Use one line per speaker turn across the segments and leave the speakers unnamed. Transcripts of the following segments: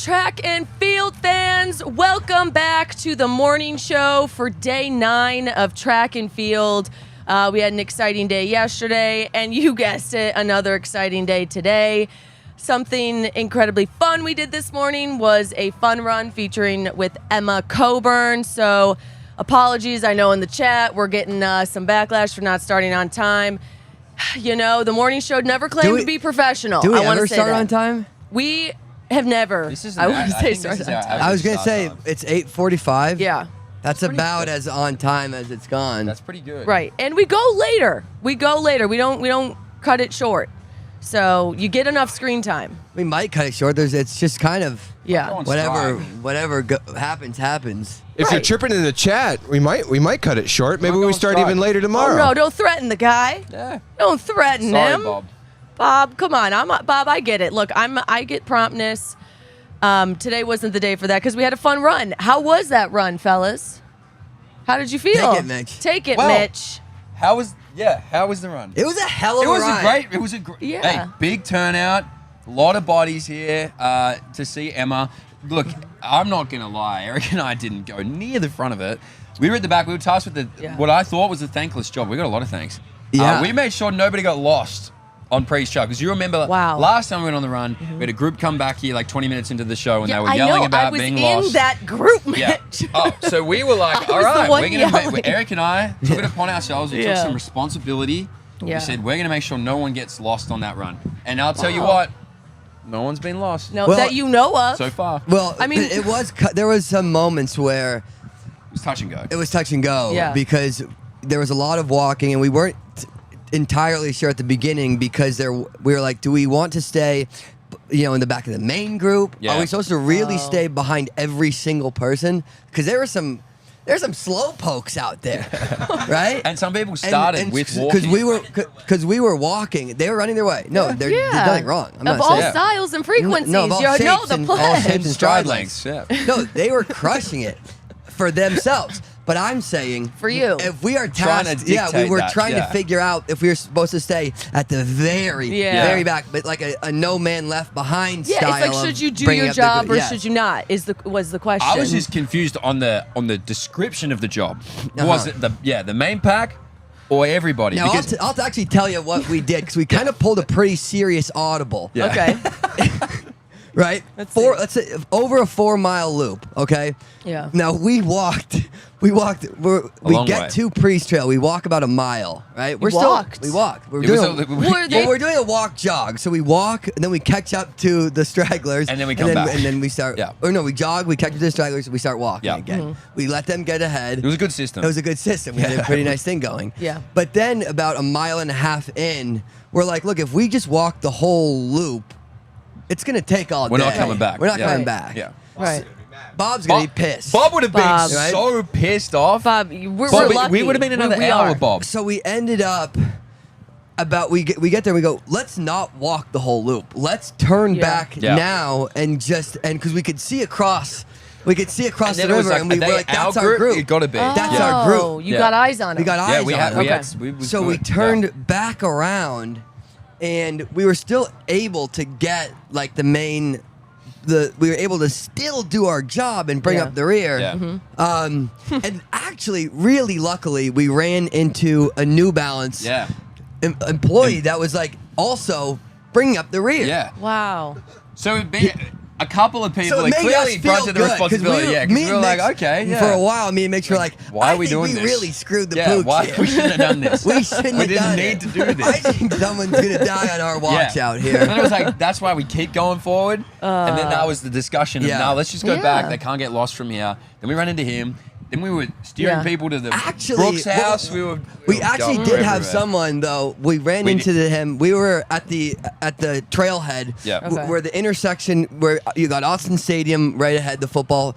track and field fans, welcome back to the morning show for day 9 of track and field. We had an exciting day yesterday, and you guessed it, another exciting day today. Something incredibly fun we did this morning was a fun run featuring with Emma Coburn. So apologies, I know in the chat we're getting some backlash for not starting on time. You know, the morning show never claimed to be professional.
Do we
I
ever start on time?
We have never.
I
was going to say, it's 8:45.
Yeah.
That's about as on time as it's gone.
That's pretty good.
Right. And we go later. We don't cut it short. So you get enough screen time.
We might cut it short. It's just kind of whatever happens.
If you're tripping in the chat, we might cut it short. Maybe we start even later tomorrow.
Oh, no, don't threaten the guy.
Yeah.
Don't threaten him.
Bob.
Bob, come on. Bob, I get it. Look, I get promptness. Today wasn't the day for that because we had a fun run. How was that run, fellas? How did you feel?
Take it, Mitch.
Take it,
Well,
Mitch.
How was the run?
It was a hell of a run.
It was a great,
Yeah.
hey, big turnout. A lot of bodies here to see Emma. Look, I'm not going to lie. Eric and I didn't go near the front of it. We were at the back. We were tasked with what I thought was a thankless job. We got a lot of thanks.
Yeah.
We made sure nobody got lost on pre-show. Because you remember last time we went on the run, we had a group come back here like 20 minutes into the show and they were yelling about being lost.
I was in that group, Mitch.
Yeah. Oh, so we were like, all right, we're going to Eric and I took it upon ourselves. We took some responsibility.
Yeah.
We said, we're going to make sure no one gets lost on that run. And I'll tell you what, no one's been lost.
No, that you know of.
So far.
Well, I mean, there was some moments where
it was touch and go.
It was touch and go because there was a lot of walking and we weren't entirely sure at the beginning because we were like, do we want to stay, in the back of the main group?
Yeah.
Are we supposed to really stay behind every single person? Because there's some slow pokes out there, right?
And some people started with walking.
Because we were walking. They were running their way. No, there's nothing wrong. I'm
of
not
all
saying.
styles and frequencies.
No, of all shapes
the
and all
pledge.
shapes and stride lengths.
Yeah.
No, they were crushing it for themselves. But I'm saying,
for you,
if we are tasked, we were trying to figure out if we were supposed to stay at the very back, but like a no man left behind style.
Yeah, it's like should you do your job or should you not? Was the question.
I was just confused on the description of the job. Was it the main pack or everybody?
Now, I'll actually tell you what we did because we kind of pulled a pretty serious audible.
Yeah.
Okay.
Right? Let's say over a 4-mile loop, okay?
Yeah.
Now we get to Priest Trail. We walk about a mile, right? We walked. We're doing a walk jog. So we walk and then we catch up to the stragglers.
And then we come back.
And then we start we jog, we catch up to the stragglers, and we start walking again. Mm-hmm. We let them get ahead.
It was a good system.
We had a pretty nice thing going.
Yeah.
But then about a mile and a half in, we're like, look, if we just walk the whole loop, it's going to take all day.
We're not coming back.
We're not coming back.
Yeah.
Right.
Bob's going to be pissed.
Bob would have been so pissed off.
Bob, we're lucky.
We would have been another hour, Bob.
So we ended up we get there and we go, let's not walk the whole loop. Let's turn back now and because we could see across the river and we were like, that's our group.
It got to be.
That's our group.
You got eyes on it.
We got eyes on it. So we turned back around and we were still able to get like we were able to still do our job and bring up the rear.
Yeah.
Mm-hmm.
And actually, really luckily, we ran into a New Balance employee that was like also bringing up the rear.
Yeah.
Wow.
So it'd be a couple of people that clearly brought to the responsibility. We were like, okay,
for a while, me and Mitch were like,
why are we doing this?
We really screwed the pooch.
We shouldn't have done this.
We didn't
need to do this.
I think someone's gonna die on our watch out here.
And then it was like, that's why we keep going forward. And then that was the discussion of, no, let's just go back. They can't get lost from here. Then we ran into him. Then we were steering people to the Brooks house.
We actually did have someone though. We ran into him. We were at the trailhead, where the intersection where you got Austin Stadium right ahead, the football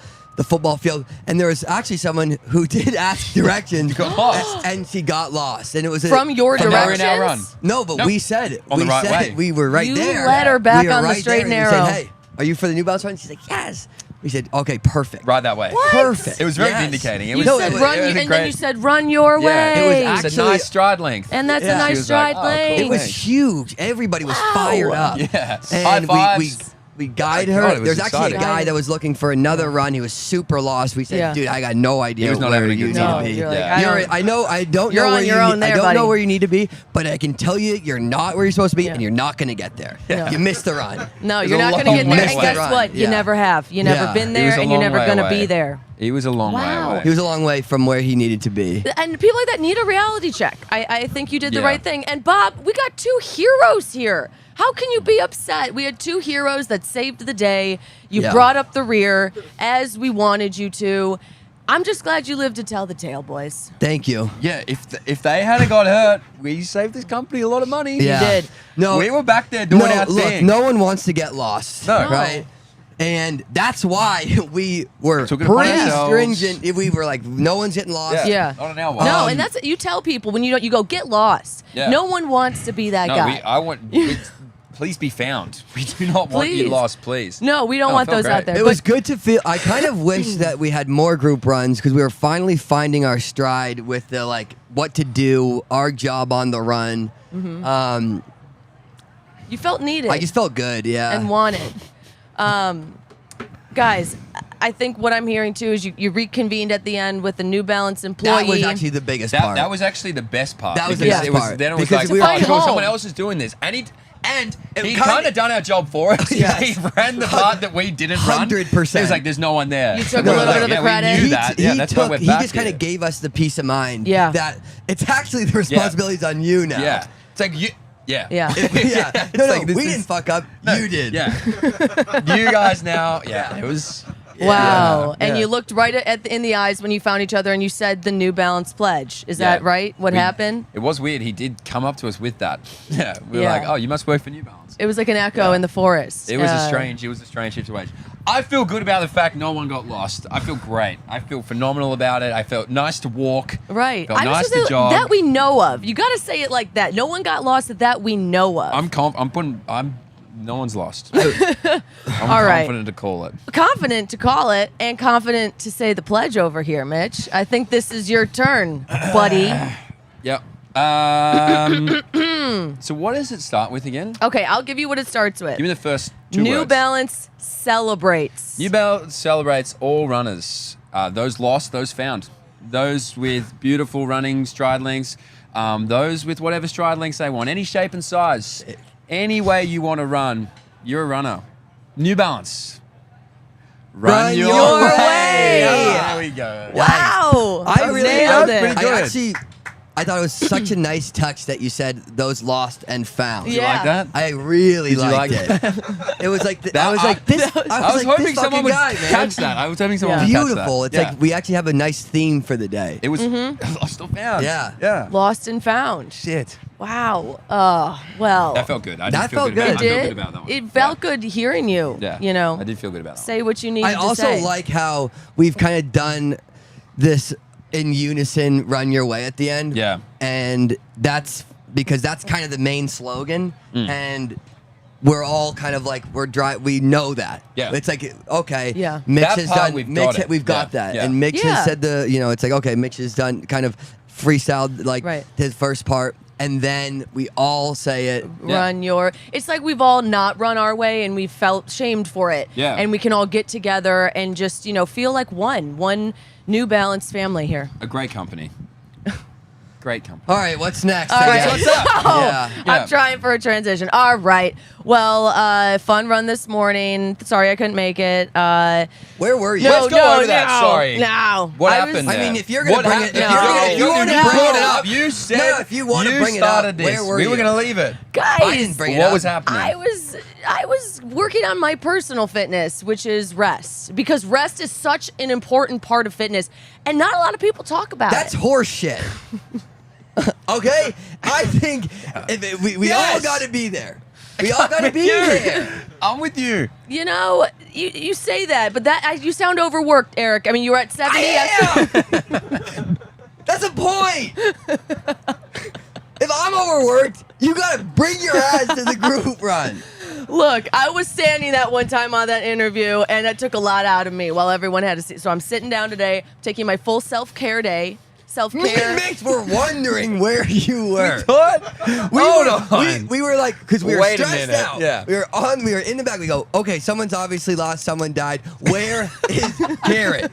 field, and there was actually someone who did ask directions, and she got lost, and it was
from your directions.
No, but we said it.
On the right way.
We were right there.
You led her back on the straight and narrow.
We said, hey, are you for the New Balance run? She's like, yes. We said, okay, perfect.
Right that way.
What?
Perfect.
It was very vindicating.
You said run, and then you said run your way.
It was
actually a nice stride length.
And that's a nice stride length.
It was huge. Everybody was fired up.
Yeah.
And
High fives.
We guided her. There's actually a guy that was looking for another run. He was super lost. We said, dude, I got no idea where you need to be. I don't know where you need to be, but I can tell you you're not where you're supposed to be, and you're not going to get there. You missed the run.
No, you're not going to get there. And guess what? You never have. You never been there, and you're never going to be there.
He was a long way away.
He was a long way from where he needed to be.
And people like that need a reality check. I think you did the right thing. And Bob, we got 2 heroes here. How can you be upset? We had 2 heroes that saved the day. You brought up the rear as we wanted you to. I'm just glad you lived to tell the tale, boys.
Thank you.
Yeah, if they hadn't got hurt, we saved this company a lot of money.
Yeah.
You did.
No,
we were back there doing our thing.
No one wants to get lost.
No.
Right? And that's why we were
Took it
pretty
upon ourselves.
stringent. We were like, no one's getting lost.
Yeah.
Not an hour.
No, and that's you tell people when you go get lost.
Yeah.
No one wants to be that guy.
I want. Please be found. We do not want you lost, please.
No, we don't want those out there.
It was good to feel. I kind of wish that we had more group runs because we were finally finding our stride with the what to do, our job on the run.
Mm-hmm. You felt needed.
I just felt good,
and wanted. Guys, I think what I'm hearing too is you reconvened at the end with a New Balance employee.
That was actually the biggest part.
That was actually the best part.
That was the best part.
Then it was
because
like, someone else is doing this, and he kind of done our job for us.
Yes.
He ran the part that we didn't run.
100%.
He was like, "There's no one there."
You took a little bit of the credit.
We knew that. That's why we're back.
He just kind of gave us the peace of mind.
Yeah.
That it's actually the responsibility's on you now.
Yeah. It's like you. Yeah.
Yeah. No, we didn't fuck up. No, you did.
Yeah. You guys now. Yeah. It was.
Wow. And you looked right in the eyes when you found each other and you said the New Balance pledge. Is that right? What happened?
It was weird. He did come up to us with that. Yeah. We were like, oh, you must work for New Balance.
It was like an echo in the forest.
It was a strange situation. I feel good about the fact no one got lost. I feel great. I feel phenomenal about it. I felt nice to walk.
Right.
Felt nice to jog.
That we know of. You got to say it like that. No one got lost that we know of.
No one's lost.
All right.
Confident to call it.
Confident to call it and confident to say the pledge over here, Mitch. I think this is your turn, buddy.
Yep. So what does it start with again?
Okay, I'll give you what it starts with.
Give me the first 2 words.
New Balance celebrates.
New Balance celebrates all runners. Those lost, those found. Those with beautiful running stride lengths. Those with whatever stride lengths they want. Any shape and size. Any way you want to run, you're a runner. New Balance. Run your way.
There
we go.
Wow.
I really
nailed it.
I thought it was such a nice touch that you said those lost and found.
Did you like that?
I really liked it. It was like I was like this.
I was hoping someone would catch that. I was hoping someone would catch that.
Beautiful. It's like we actually have a nice theme for the day.
It was lost or found.
Yeah.
Lost and found.
Shit.
Wow. Well.
That felt good. I
That felt good.
I felt good about that one.
It felt good hearing you.
Yeah.
You know.
I did feel good about that.
Say what you need to say.
I also like how we've kind of done this in unison, run your way at the end.
Yeah.
And that's because that's kind of the main slogan. And we're all kind of like, we know that.
Yeah.
It's like, okay.
Yeah.
Mitch
That
has
part
done,
we've got
that.
Yeah.
And Mitch has said it's like, okay, Mitch has done kind of freestyled his first part. And then we all say it.
It's like we've all not run our way and we've felt shamed for it.
Yeah.
And we can all get together and just, feel like one New Balance family here.
A great company. Great company.
All right, what's next?
All right,
what's up?
Yeah. I'm trying for a transition. All right. Well, fun run this morning. Sorry I couldn't make it.
Where were you?
Let's go over that. Sorry.
No.
What happened there?
I mean, if you're going to bring it,
if you want to bring it up, you said
if you want to bring it up,
started this. We were going to leave it.
Guys,
I didn't bring it
what
up.
was happening?
I was working on my personal fitness, which is rest, because rest is such an important part of fitness, and not a lot of people talk about
That's horse shit. Okay? I think we all got to be there. We all got to be there.
I'm with you.
You say that, but you sound overworked, Eric. I mean, you were at 70 yesterday.
That's a point. If I'm overworked, you got to bring your ass to the group run.
Look, I was standing that one time on that interview, and that took a lot out of me while everyone had to see. So I'm sitting down today, taking my full self-care day, self-care.
Me and Mitch were wondering where you were.
What? Hold on.
We were like, because we were
Wait a
stressed
minute.
out.
Yeah.
We were in the back. We go, okay, someone's obviously lost, someone died. Where is Karen?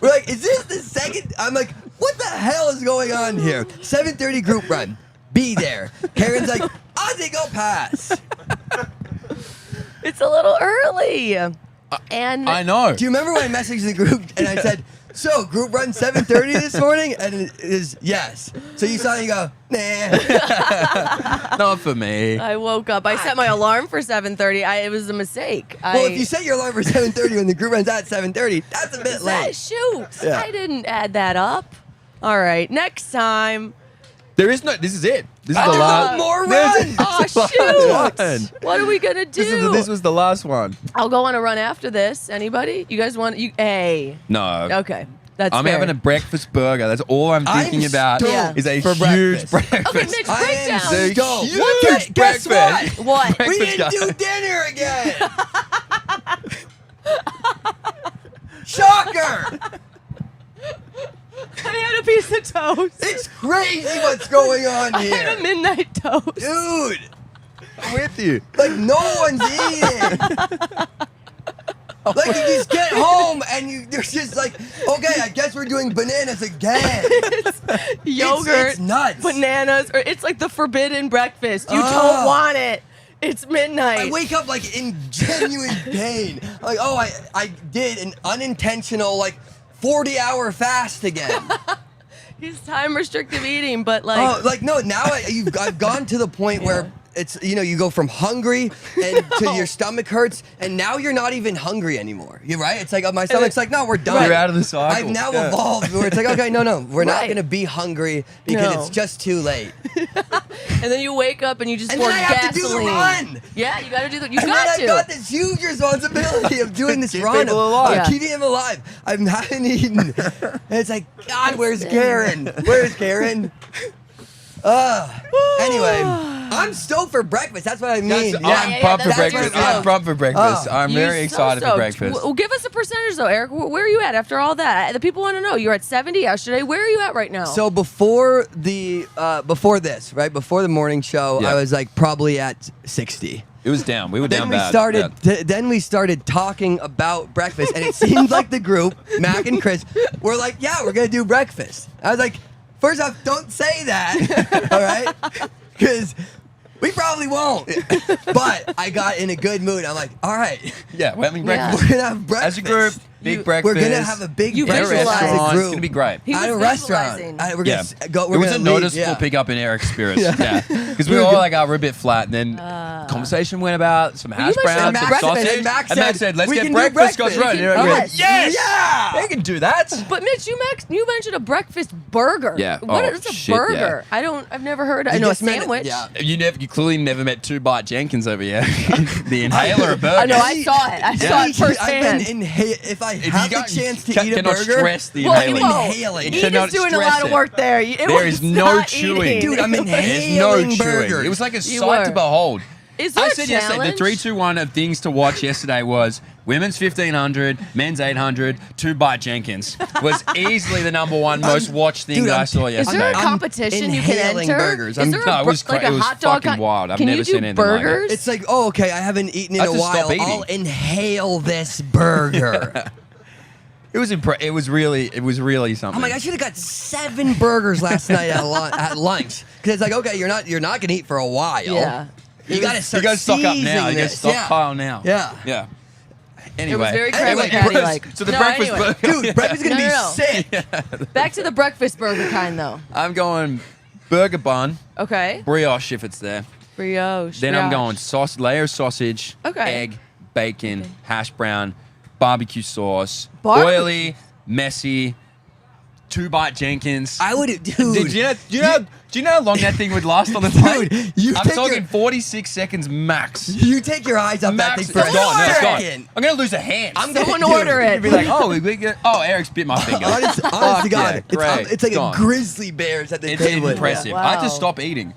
We're like, is this the second? I'm like, what the hell is going on here? 7:30 group run. Be there. Karen's like, I think I'll pass.
It's a little early. And
I know.
Do you remember when I messaged the group and I said, so group run 7:30 this morning? And it is yes. So you saw it and you go, nah.
Not for me.
I woke up. I set my alarm for 7:30. It was a mistake.
Well, if you set your alarm for 7:30 when the group runs at 7:30, that's a bit late.
Shoot.
Yeah.
I didn't add that up. All right. Next time.
There is no. This is it. This is the
There's
last.
more
There's-
runs.
Oh,
One.
shoot. What are we going to do?
This was the last one.
I'll go on a run after this. Anybody? You guys want? Hey.
No.
Okay. That's
I'm
fair.
having a breakfast burger. That's all I'm thinking about.
stoked
Is a
for
huge
breakfast.
breakfast.
Okay, Mitch,
I
break
am
down.
The
stoked.
huge
Guess
breakfast.
what?
What?
We
Breakfast
didn't do
guy.
dinner again. Shocker!
I had a piece of toast.
It's crazy what's going on
I had a
here.
midnight toast.
Dude,
I'm with you.
like no one's eating. Like you just get home and there's just like, okay, I guess we're doing bananas again.
Yogurt,
It's nuts.
bananas, or it's like the forbidden breakfast. You
Ah.
don't want it. It's midnight.
I wake up like in genuine pain. Like, oh, I did an unintentional like 40-hour fast again.
He's time restrictive eating, but like,
Oh, like no, now I've gone to the point where it's, you go from hungry and to your stomach hurts, and now you're not even hungry anymore. You're right. It's like my stomach's like, no, we're done.
You're out of the cycle.
I've now evolved where it's like, okay, no, we're not
Right.
gonna be hungry because
No.
it's just too late.
and then you wake up and you just
And
pour
then I have to
gasoline.
do the run.
Yeah, you got to do that. You
And
got
then
to.
I've got this huge responsibility of doing this
Keep
run.
people
Of
alive.
Yeah.
keeping him alive. I haven't eaten. And it's like, God, where's Karen? Where's Karen? Anyway, I'm stoked for breakfast. That's what I mean.
I'm pumped for
that's
breakfast.
your
I'm
stuff.
pumped for breakfast.
Oh.
I'm very
You're so
excited for
stoked.
breakfast.
Well, give us a percentage though, Eric. Where are you at after all that? The people want to know. You were at 70 yesterday. Where are you at right now?
So before this, right before the morning show,
Yeah.
I was like probably at 60.
It was down. We were down
Then we
bad.
started.
Yeah.
Then we started talking about breakfast, and it seemed like the group, Mac and Chris, were like, "Yeah, we're gonna do breakfast." I was like, first off, don't say that, all right? Because we probably won't. But I got in a good mood. I'm like, all right,
Yeah, we're having
Yeah.
breakfast.
we're gonna have breakfast
As a group, big
You-
breakfast.
We're gonna have a big
You
at a
breakfast
visualize.
as a
restaurant.
group.
It's gonna be great.
He
At
was
a restaurant.
visualizing.
We're
Yeah.
gonna go.
It
We're
was a
gonna
noticeable
leave,
pickup in Eric's spirits. Yeah. Because we were all like, we're a bit flat. And then conversation went about some hash
mentioned
browns, some
Max-
sausage.
and Max
Max
said,
said, let's
"We
get
can do
breakfast. Goes
breakfast."
right.
We
And
can-
Eric went,
Yes.
yeah! They can do that.
But Mitch, you mentioned a breakfast burger.
Yeah.
What
Oh,
is a
shit,
burger? I've never heard. I
You
know a
just meant it-
sandwich.
yeah.
You clearly never met Two Bite Jenkins over here. The inhaler of burgers.
I know. I saw it. I saw it firsthand.
If I have the chance to eat a
cannot
burger,
stress the
Well,
inhaling.
whoa.
inhaling.
He
cannot
was doing a
stress
lot of
it.
work there.
There is no chewing.
Dude, I'm
There's no
inhaling
chewing.
burgers.
It was like a
You
sight
were.
to behold.
Is there
I
a
said yesterday, the
challenge?
3, 2, 1 of things to watch yesterday was women's 1500, men's 800, Two Bite Jenkins was easily the number one most watched thing
dude,
that I
I'm-
saw
Is there
yesterday.
a competition you can
inhaling
enter?
burgers.
Is there
No,
a
it was
like
cra-
a
it was
hot dog?
fucking wild. I've
Can
never
you do
seen anything like it.
burgers?
It's like, oh, okay, I haven't eaten in
I
a
just stopped
while.
eating.
I'll inhale this burger.
It was really something.
I'm like, I should have got 7 burgers last night at lunch because it's like, okay, you're not gonna eat for a while.
Yeah.
You gotta start
you got to stock up now.
seasoning
You got to
this.
stockpile now.
Yeah.
Yeah.
It
Anyway,
was very
Anyway,
Krabby Patty like.
so the
No,
breakfast
anyway.
burger.
Dude, breakfast is gonna
No,
be
no, no.
sick.
Back to the breakfast burger kind though.
I'm going burger bun,
Okay.
brioche if it's there.
Brioche.
Then I'm
brioche.
going layer of sausage,
Okay.
egg, bacon, hash brown, barbecue sauce,
Barbecue.
oily, messy, Two Bite Jenkins.
I would, dude.
Do you know how long that thing would last on the plate?
Dude, you
I'm
take
talking
your-
46 seconds max.
You take your eyes off that
Max,
thing for
it's gone. No, it's gone.
second.
I'm gonna lose a hand.
Someone
Dude,
order it.
You'd be like, oh, Eric's bit my finger.
Honest to
Fuck
God,
yeah, great.
it's like
Gone.
a grizzly bear's at the
It's
table.
impressive.
Yeah.
I had to
Wow.
stop eating.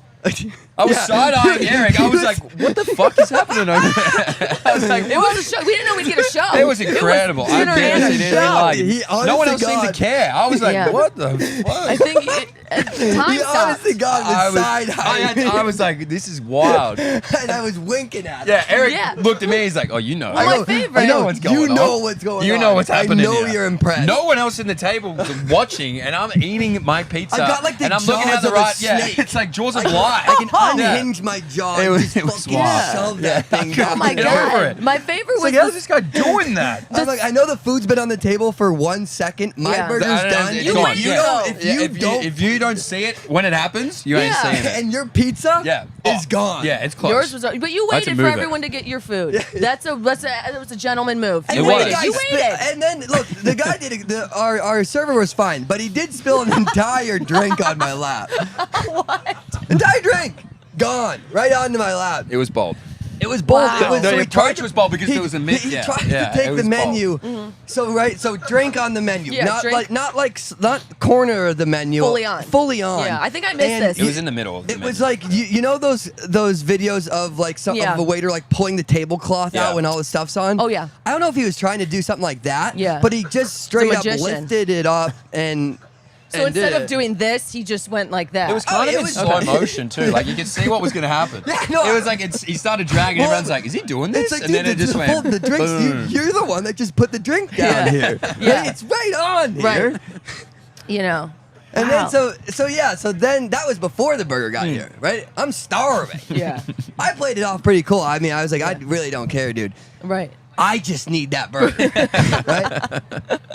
I was side-eyeing Eric. I was like, what the fuck is happening over there? I was like,
it was a show. We didn't know we'd get a show.
It was incredible. I didn't no one else seemed to care. I was like, what the fuck?
I think at the time
he honestly got the side-eyeing.
I was like, this is wild.
And I was winking at him.
Yeah, Eric looked at me. He's like, oh, you know.
Well, my favorite.
I know what's going on.
You know what's going on.
You know what's happening.
I know you're impressed.
No one else in the table was watching, and I'm eating my pizza.
I got like the
and I'm
jaws
looking at the
of
right.
a snake.
It's like jaws of life.
I can unhinge my jaw.
It was
fucking
wild.
shove that thing down.
Oh my
Get over
god!
it.
My favorite was
Like, how's this guy doing that?
I'm like, I know the food's been on the table for 1 second. My burger's done.
It's
You
gone.
wait to go.
If you don't see it when it happens, you ain't seeing it.
And your pizza is gone.
Yeah, it's close.
Yours was, but you
I had to
waited for
move
everyone to get your food. That was a gentleman move.
And
It
then
was.
the guy
You
spit-
waited.
And then look, the guy our server was fine, but he did spill an entire drink on my lap.
What?
Entire drink gone right onto my lap.
It was bold.
It was bold.
Wow.
It was,
The
so he
approach
tried to-
was bold because
he-
there was a menu.
He
Yeah,
tried
yeah,
to take
it
the
was
menu.
Mm-hmm.
So drink on the menu,
Yeah,
not
drink.
not corner of the menu.
Fully on.
Fully on.
Yeah, I think I missed
And
this.
It was in the middle of the
It
menu.
was like you know those videos of like some of the waiter like pulling the tablecloth out when all the stuff's on.
Oh, yeah.
I don't know if he was trying to do something like that.
Yeah.
But he just straight up
magician.
lifted it up and.
So
and
instead
did
of
it.
doing this, he just went like that.
It was kind of
it
in
was-
slow motion too. Like you could see what was going to happen.
Yeah, no,
it was like he started dragging.
Well,
Everyone's like, "Is he doing this?"
It's like,
and
dude,
then it just went.
the drinks.
boom.
You're the one that just put the drink down here.
Yeah.
Right? It's right on here.
Right. You know.
And
Wow.
then so then that was before the burger got here, right? I'm starving.
Yeah.
I played it off pretty cool. I mean, I was like, I really don't care, dude.
Right.
I just need that burger, right?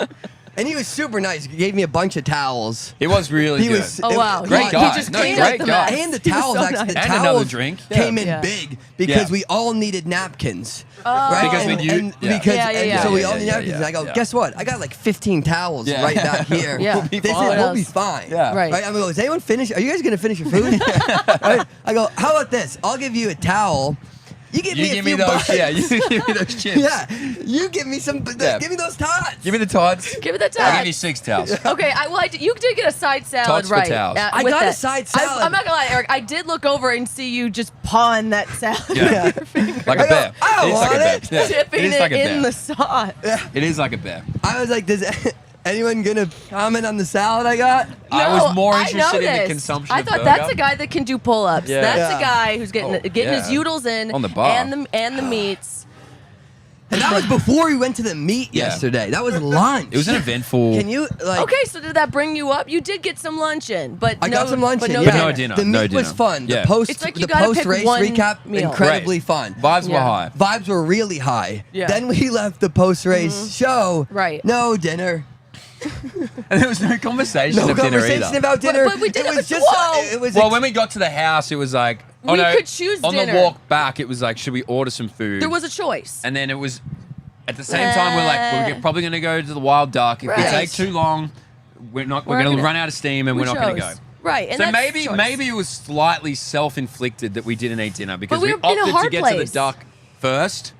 And he was super nice. He gave me a bunch of towels.
He was really
He
good.
was
Oh, wow.
Great
He
guy.
just
No,
cleaned
great
up the
guy.
mess.
And the
He was
towels,
so
actually,
nice.
the
And
towels
another drink.
came in
Yeah.
big because
Yeah.
we all needed napkins. Right?
Because
and,
when you-
and
yeah.
because
Yeah, yeah,
and
yeah.
so we
Yeah,
all
yeah,
need
yeah,
napkins.
yeah,
and I go,
yeah.
guess what? I got like 15 towels
Yeah.
right back here.
Yeah.
We'll be
This is,
fine.
we'll be fine.
Yeah.
Right.
I'm going, is anyone finished? Are you guys going to finish your food? Right? I go, how about this? I'll give you a towel. You give
You
me a
give
few
me those.
bucks.
Yeah, you give me those chips.
Yeah. You give me some.
Yeah.
Give me those tots.
Give me the tots.
Give it that
I'll
time.
give you 6 towels.
Okay, you did get a side salad
Tots for
right.
towels.
I
with
got a
that.
side salad.
I'm not gonna lie, Eric. I did look over and see you just pawing that salad.
Yeah.
with your finger.
Like
I
a
go,
bear.
I
It is like a
want
bear.
it.
Yeah.
Dipping
It is
it
like a
in
bear.
the sauce.
It is like a bear.
I was like, does anyone gonna comment on the salad I got?
I was more
I
interested in the
noticed.
consumption
I
of
thought
burger.
that's a guy that can do pull-ups.
Yeah.
That's
Yeah.
a guy who's getting his
yeah.
oodles in
On the bar.
and the meats.
And that was before we went to the meet
Yeah.
yesterday. That was lunch.
It was an eventful.
Can you like?
Okay, so did that bring you up? You did get some lunch in, but
I got some lunch
but
in,
no
yeah.
But no
dinner.
dinner.
The meet
No
was
dinner.
fun.
Yeah.
The post,
It's like you
the
gotta
post
pick
race
one
recap,
meal.
incredibly
Great.
fun.
Vibes were
Yeah.
high.
Vibes were really high.
Yeah.
Then we left the post race show.
Right.
No dinner.
And there was no conversation
No
of dinner
conversation
either.
about dinner.
but we did
it
have
was
a-
just.
whoa.
It was.
Well, when we got to the house, it was like, oh
We
no,
could choose
on
dinner.
the walk back, it was like, should we order some food?
There was a choice.
And then it was, at the same time, we're like, we're probably going to go to the Wild Duck. If we
Right.
take too long, we're going to
gonna-
run out of steam and
We
we're not going to
chose.
go.
Right. And
So
that's
maybe
choice.
maybe it was slightly self-inflicted that we didn't eat dinner because
But we
we
were in a
opted to
hard
get to
place.
the Duck first.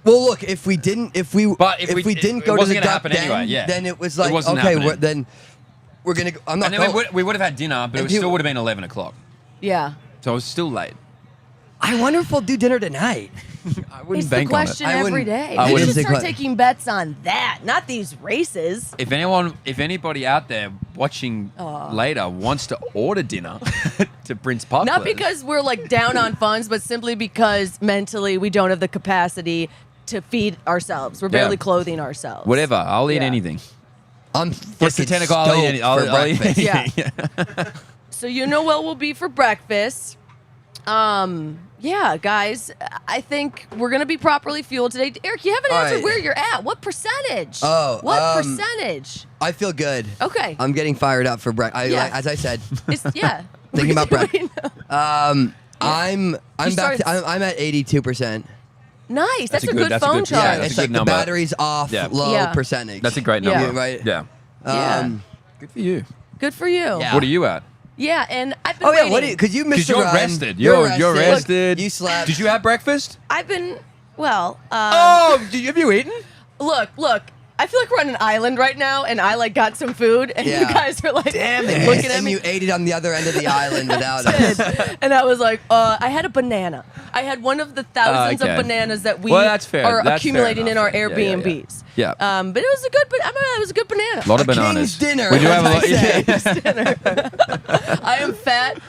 Well, look, if we didn't go
it
to the
wasn't gonna
duck
happen
then,
anyway, yeah.
then it was like,
wasn't
okay,
happening.
then we're gonna go. I'm not
And then
going.
we would have had dinner, but
And
it still would have been 11 o'clock.
Yeah.
So it was still late.
I wonder if we'll do dinner tonight.
I wouldn't
It's the
bank on it.
question
I
every
wouldn't-
day.
I
We
wouldn't
should start
think-
taking bets on that, not these races.
If anybody out there watching later wants to order dinner to Prince Park,
Not because we're like down on funds, but simply because mentally we don't have the capacity to feed ourselves. We're barely
Yeah.
clothing ourselves.
whatever, I'll eat
Yeah.
anything.
I'm
Just the
freaking
10 o'clock, I'll eat
stoked
anything. I'll eat
breakfast.
anything.
Yeah. So you know what will be for breakfast. Yeah, guys, I think we're gonna be properly fueled today. Eric, you haven't
All
answered
right.
where you're at. What percentage?
Oh,
what percentage?
I feel good.
Okay.
I'm getting fired up for breakfast.
Yeah.
As I said,
Yeah.
Thinking about
We're
breakfast.
doing-
I'm back.
started-
I'm at 82%.
Nice. That's
a
a
good-
good
that's a
phone
good-
charge.
yeah,
Yeah,
that's
it's
a
like
good
the
number.
battery's off,
Yeah.
low
Yeah.
percentage.
That's a great
Yeah.
number.
Right.
Yeah.
Yeah.
Good for you.
Good for you.
Yeah.
What are you at?
Yeah, and I've been
Oh yeah,
waiting.
what? Because you missed
Because you're
a run.
rested. You're rested.
You slept.
Did you have breakfast?
I've been, well,
Have you eaten?
look, I feel like we're on an island right now, and I like got some food, and you guys are like,
damn it,
looking at me.
And you ate it on the other end of the island without us.
And I was like, I had a banana. I had one of the thousands of bananas that we are accumulating in our Airbnbs.
Yeah.
But it was a good, it was a good banana.
A lot of bananas.
King's dinner.
We do have a lot.
King's
dinner. I am fed.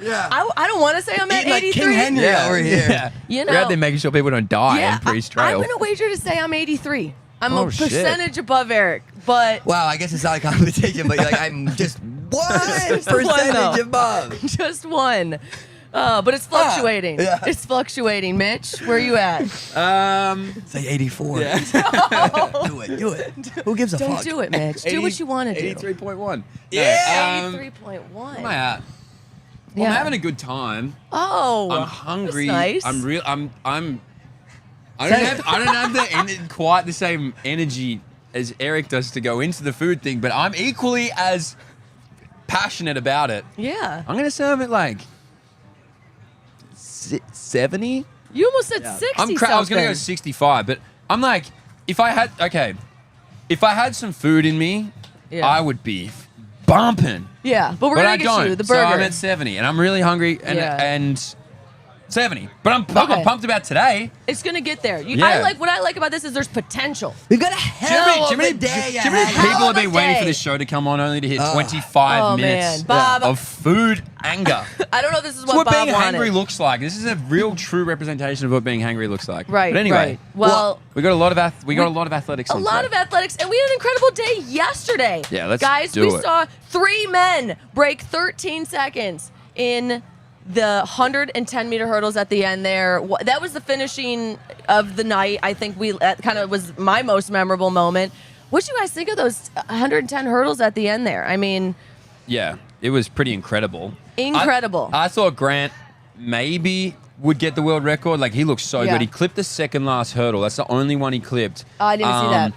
Yeah.
I don't want to say I'm at 83.
King Henry over here.
Yeah.
You know,
we're out there making sure people don't die in Priest Trail.
I'm going to wager to say I'm 83. I'm a percentage above Eric, but...
Wow, I guess it's not a competition, but you're like, I'm just 1% above.
Just one. But it's fluctuating. It's fluctuating. Mitch, where are you at?
Say 84.
Yeah.
Do it. Who gives a fuck?
Don't do it, Mitch. Do what you want to do.
83.1.
Yeah.
83.1.
Where am I at? Well, I'm having a good time.
Oh,
I'm hungry.
that's nice.
I'm real. I don't have quite the same energy as Eric does to go into the food thing, but I'm equally as passionate about it.
Yeah.
I'm gonna say I'm at like 70.
You almost said 60.
I was gonna go 65, but I'm like, if I had some food in me, I would be bumping.
Yeah, but we're gonna get you the burger.
So I'm at 70, and I'm really hungry, and 70. But I'm pumped about today.
It's gonna get there. What I like about this is there's potential.
We've got a hell of a day.
Do you know how many people have been waiting for this show to come on only to hit 25 minutes of food anger?
I don't know if this is
It's
what
what
Bob
being
wanted.
hangry looks like. This is a real, true representation of what being hangry looks like.
Right.
But anyway,
right. Well,
we got a lot of athletics.
A lot of athletics, and we had an incredible day yesterday.
Yeah, let's
guys.
do
We
it.
saw 3 men break 13 seconds in the 110-meter hurdles at the end there. That was the finishing of the night. I think that kind of was my most memorable moment. What do you guys think of those 110 hurdles at the end there? I mean...
Yeah, it was pretty incredible.
Incredible.
I thought Grant maybe would get the world record. Like, he looked so good. He clipped the second last hurdle. That's the only one he clipped.
Oh, I didn't see that.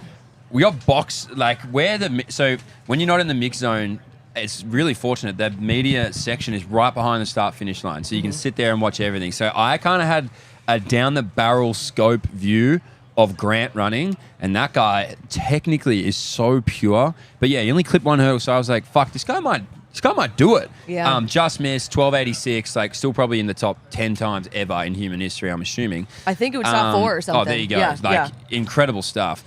We got boxed, like, so when you're not in the mix zone, it's really fortunate. The media section is right behind the start-finish line, so you can sit there and watch everything. So I kind of had a down-the-barrel scope view of Grant running, and that guy technically is so pure. But yeah, he only clipped one hurdle, so I was like, fuck, this guy might do it.
Yeah.
Just missed, 1286, like still probably in the top 10 times ever in human history, I'm assuming.
I think it was top 4 or something.
Oh, there you go. Incredible stuff.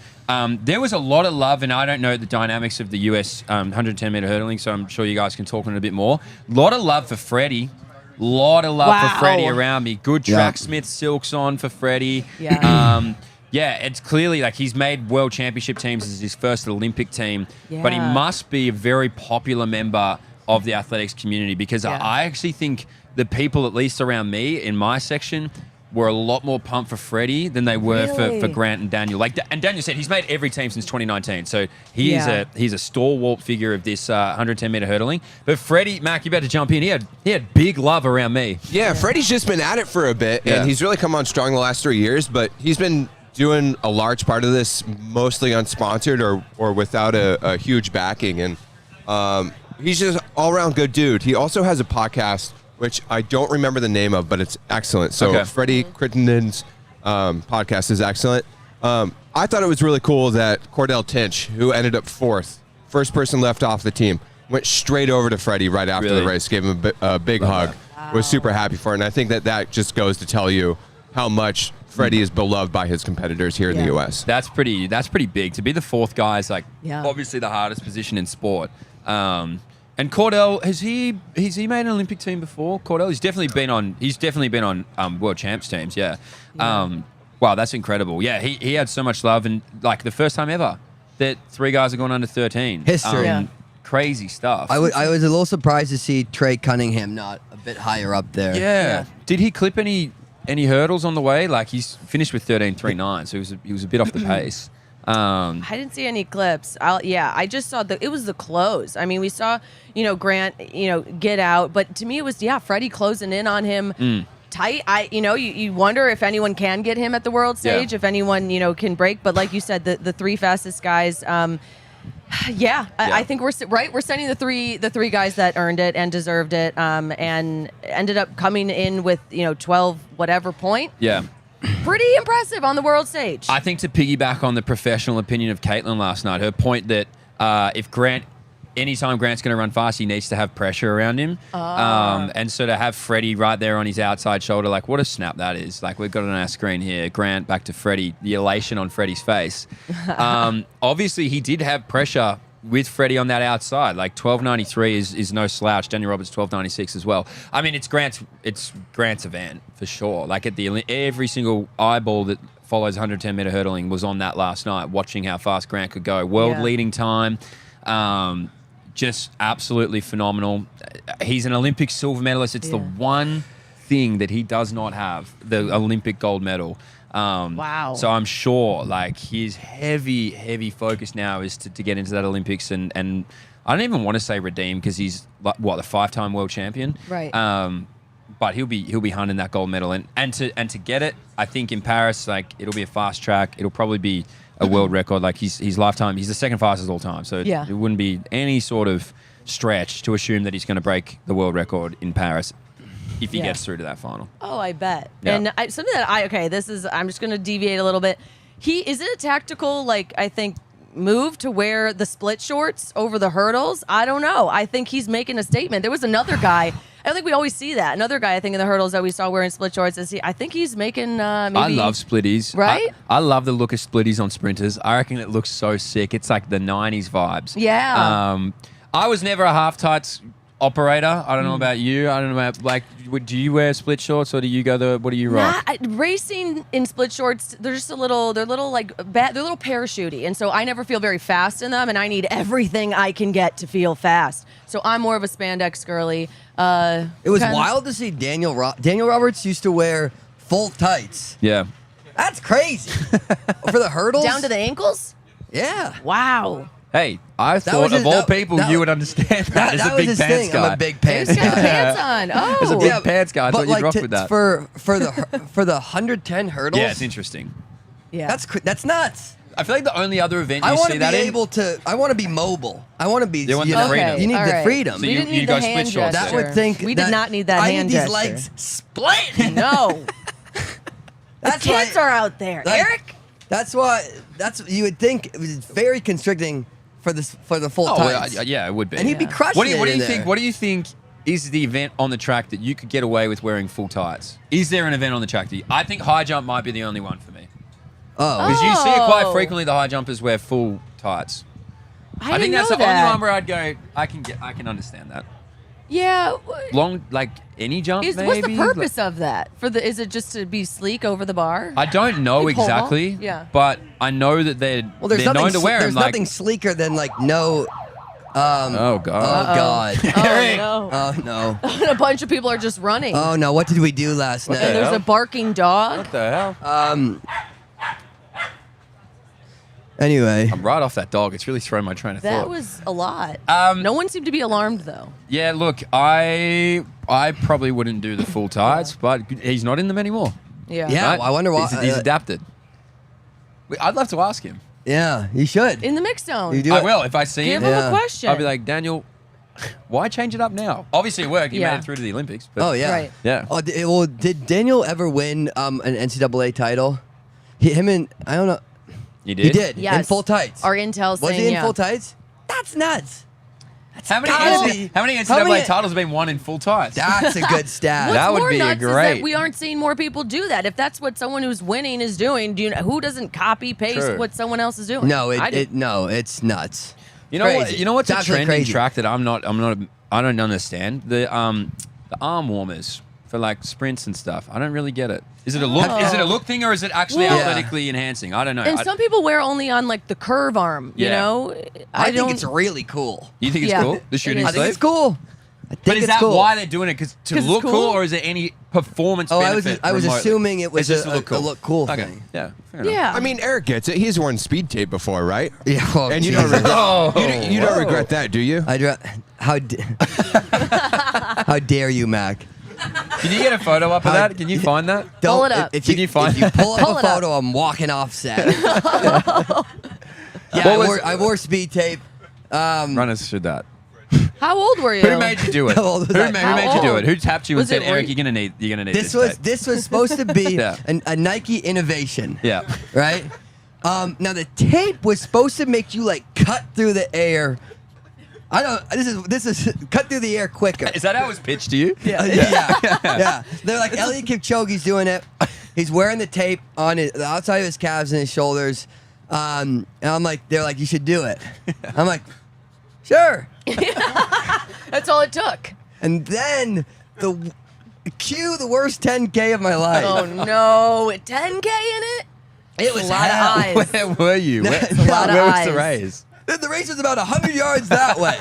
There was a lot of love, and I don't know the dynamics of the US 110-meter hurdling, so I'm sure you guys can talk on it a bit more. A lot of love for Freddie. For Freddie around me. Good tracksmith silks on for Freddie.
Yeah.
It's clearly like he's made world championship teams as his first Olympic team, but he must be a very popular member of the athletics community because I actually think the people, at least around me in my section, were a lot more pumped for Freddie than they were for Grant and Daniel. And Daniel said he's made every team since 2019, so he's a stalwart figure of this 110-meter hurdling. But Freddie, Mac, you better jump in. He had big love around me.
Yeah, Freddie's just been at it for a bit, and he's really come on strong the last 3 years. But he's been doing a large part of this mostly unsponsored or without a huge backing, and he's just all-around good dude. He also has a podcast, which I don't remember the name of, but it's excellent. So Freddie Crittenden's podcast is excellent. I thought it was really cool that Cordell Tinch, who ended up first person left off the team, went straight over to Freddie right after the race, gave him a big hug, was super happy for it. And I think that just goes to tell you how much Freddie is beloved by his competitors here in the U.S.
That's pretty big. To be the fourth guy is obviously the hardest position in sport. And Cordell, has he made an Olympic team before? Cordell, he's definitely been on world champs teams. Yeah. Wow, that's incredible. Yeah, he had so much love, and like the first time ever that 3 guys have gone under 13.
History.
Crazy stuff.
I was a little surprised to see Trey Cunningham not a bit higher up there.
Yeah. Did he clip any hurdles on the way? Like, he's finished with 13.39, so he was a bit off the pace.
I didn't see any clips. I just saw it was the close. I mean, we saw, Grant, get out, but to me it was, Freddie closing in on him tight. You wonder if anyone can get him at the world stage, if anyone, can break. But like you said, the 3 fastest guys, I think we're sending the three guys that earned it and deserved it, and ended up coming in with 12 whatever point.
Yeah.
pretty impressive on the world stage.
I think to piggyback on the professional opinion of Caitlin last night, her point that anytime Grant's going to run fast, he needs to have pressure around him. And so to have Freddie right there on his outside shoulder, like what a snap that is. Like we've got it on our screen here. Grant back to Freddie, the elation on Freddie's face. Obviously, he did have pressure with Freddie on that outside. Like 12.93 is no slouch. Daniel Roberts 12.96 as well. I mean, it's Grant's event for sure. Like at every single eyeball that follows 110-meter hurdling was on that last night, watching how fast Grant could go. World-leading time. Just absolutely phenomenal. He's an Olympic silver medalist. It's the one thing that he does not have, the Olympic gold medal.
Wow.
So I'm sure like his heavy focus now is to get into that Olympics and I don't even want to say redeem because he's the 5-time world champion.
Right.
But he'll be hunting that gold medal and to get it, I think in Paris, like it'll be a fast track. It'll probably be a world record. Like his lifetime, he's the second fastest of all time. So it wouldn't be any sort of stretch to assume that he's going to break the world record in Paris if he gets through to that final.
Oh, I bet.
Yeah.
And something that I'm just going to deviate a little bit. Is it a tactical, like, I think, move to wear the split shorts over the hurdles? I don't know. I think he's making a statement. There was another guy. I don't think we always see that. Another guy, I think, in the hurdles that we saw wearing split shorts. I think he's making maybe...
I love splitties.
Right?
I love the look of splitties on sprinters. I reckon it looks so sick. It's like the 90s vibes.
Yeah.
I was never a half tights operator. I don't know about you. I don't know about, like, do you wear split shorts or do you go what do you rock?
Racing in split shorts, they're just they're little parachutey. And so I never feel very fast in them and I need everything I can get to feel fast. So I'm more of a spandex girly.
It was wild to see Daniel Roberts used to wear full tights.
Yeah.
That's crazy. For the hurdles?
Down to the ankles?
Yeah.
Wow.
Hey, I thought of all people you would understand that as a big pants guy.
I'm a big pants
He's
guy.
got pants on. Oh.
As a big pants guy, I thought you'd rock with that.
For the 110 hurdles.
Yeah, it's interesting.
Yeah.
That's nuts.
I feel like the only other event you see that in...
I want to be mobile. I want to be...
You want the freedom.
You need the freedom.
So
we didn't need the hand gesture.
That would think...
We did not need that hand gesture.
I need these legs split.
No. The kids are out there.
Like,
Eric?
That's why... You would think it was very constricting for the full tights.
Yeah, it would be.
And he'd be crushing
What do you
there.
think? What do you think is the event on the track that you could get away with wearing full tights? Is there an event on the track that I think high jump might be the only one for me.
Oh.
Because you see it quite frequently, the high jumpers wear full tights. I think that's the only one where I'd go, I can understand that.
Yeah.
Long, like any jump, maybe?
What's the purpose of that? Is it just to be sleek over the bar?
I don't know exactly.
Yeah.
But I know that they're known to wear them.
There's nothing sleeker than
oh God.
Oh God.
Eric.
Oh no.
A bunch of people are just running.
Oh no. What did we do last night?
And there's a barking dog.
What the hell?
Anyway.
I'm right off that dog. It's really thrown my train of thought.
That was a lot. No one seemed to be alarmed though.
Yeah, look, I probably wouldn't do the full tights, but he's not in them anymore.
Yeah.
Yeah.
Right?
Well, I wonder why.
He's adapted. I'd love to ask him.
Yeah, you should.
In the mix zone.
You do
I
it.
will if I see
Give
him.
him a question.
I'll be like, Daniel, why change it up now? Obviously, it worked. He made it through to the Olympics. But
Oh yeah.
Right.
Yeah.
Oh, did Daniel ever win an NCAA title? I don't know.
You did?
He did.
Yes.
In full tights.
Our intel
Was
saying
he in full tights? That's nuts.
How many NCAA titles have been won in full tights?
That's a good stat.
What's
That would
more
be a
nuts is
great-
that we aren't seeing more people do that. If that's what someone who's winning is doing, who doesn't copy paste
True.
what someone else is doing?
No,
I do.
it's nuts.
You know
Crazy.
what? You know what's
It's
a
absolutely
trending
crazy.
track that I don't understand? The arm warmers for like sprints and stuff. I don't really get it. Is it a look? Is it a look thing or is it actually
Well-
athletically enhancing? I don't know.
And some people wear only on like the curve arm. You
Yeah.
know,
I think it's really cool.
You think it's
Yeah.
cool? The shooting
It is.
I think
sleeve?
it's cool. I think
But is
it's
that
cool.
why they're doing it? Because to
'Cause it's
look cool,
cool?
or is there any performance
Oh,
benefit?
I was
remotely?
assuming it was
It's just
a
a
look cool
Okay.
thing.
Yeah. Fair enough.
Yeah.
I mean, Eric gets it. He's worn speed tape before, right?
Yeah. Well,
And you don't
Jesus.
regret, you don't regret that, do you?
How dare you, Mac?
Can you get a photo up of that? Can you find that?
Pull it up.
If
Can you find-
if you pull
Pull
up
it
a
up.
photo, I'm walking off set. Yeah, I wore speed tape.
Run us through that.
How old were you?
Who made you do it?
How old was
Who
I?
made you do it? Who tapped you and
Was
said,
it
Eric,
re-
you're gonna need this.
This was supposed to be
Yeah.
a Nike innovation.
Yeah.
Right. Now the tape was supposed to make you like cut through the air. I don't. This is cut through the air quicker.
Is that how it was pitched to you?
Yeah. They're like Elliot Kipchoge's doing it. He's wearing the tape on the outside of his calves and his shoulders. And I'm like, they're like, you should do it. I'm like, sure.
That's all it took.
And then cue the worst 10K of my life.
Oh no, 10K in it?
It was
a lot
hell.
of eyes.
Where were you? Where,
It's a
lot of
where was
eyes.
the race?
The race was about 100 yards that way.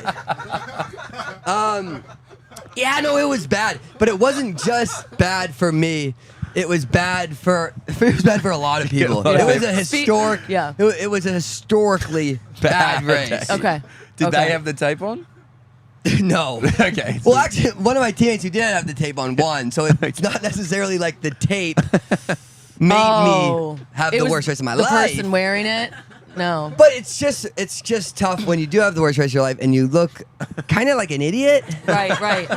Yeah, no, it was bad, but it wasn't just bad for me. It was bad for a lot of people.
Yeah.
It was a historic.
Yeah.
It was a historically bad race.
Okay.
Did
Okay.
they have the tape on?
No.
Okay.
Well, actually, one of my teammates who didn't have the tape on won, so it's not necessarily like the tape made me have
It
the
was
worst race of my
the
life.
person wearing it? No.
But it's just tough when you do have the worst race of your life and you look kind of like an idiot,
Right.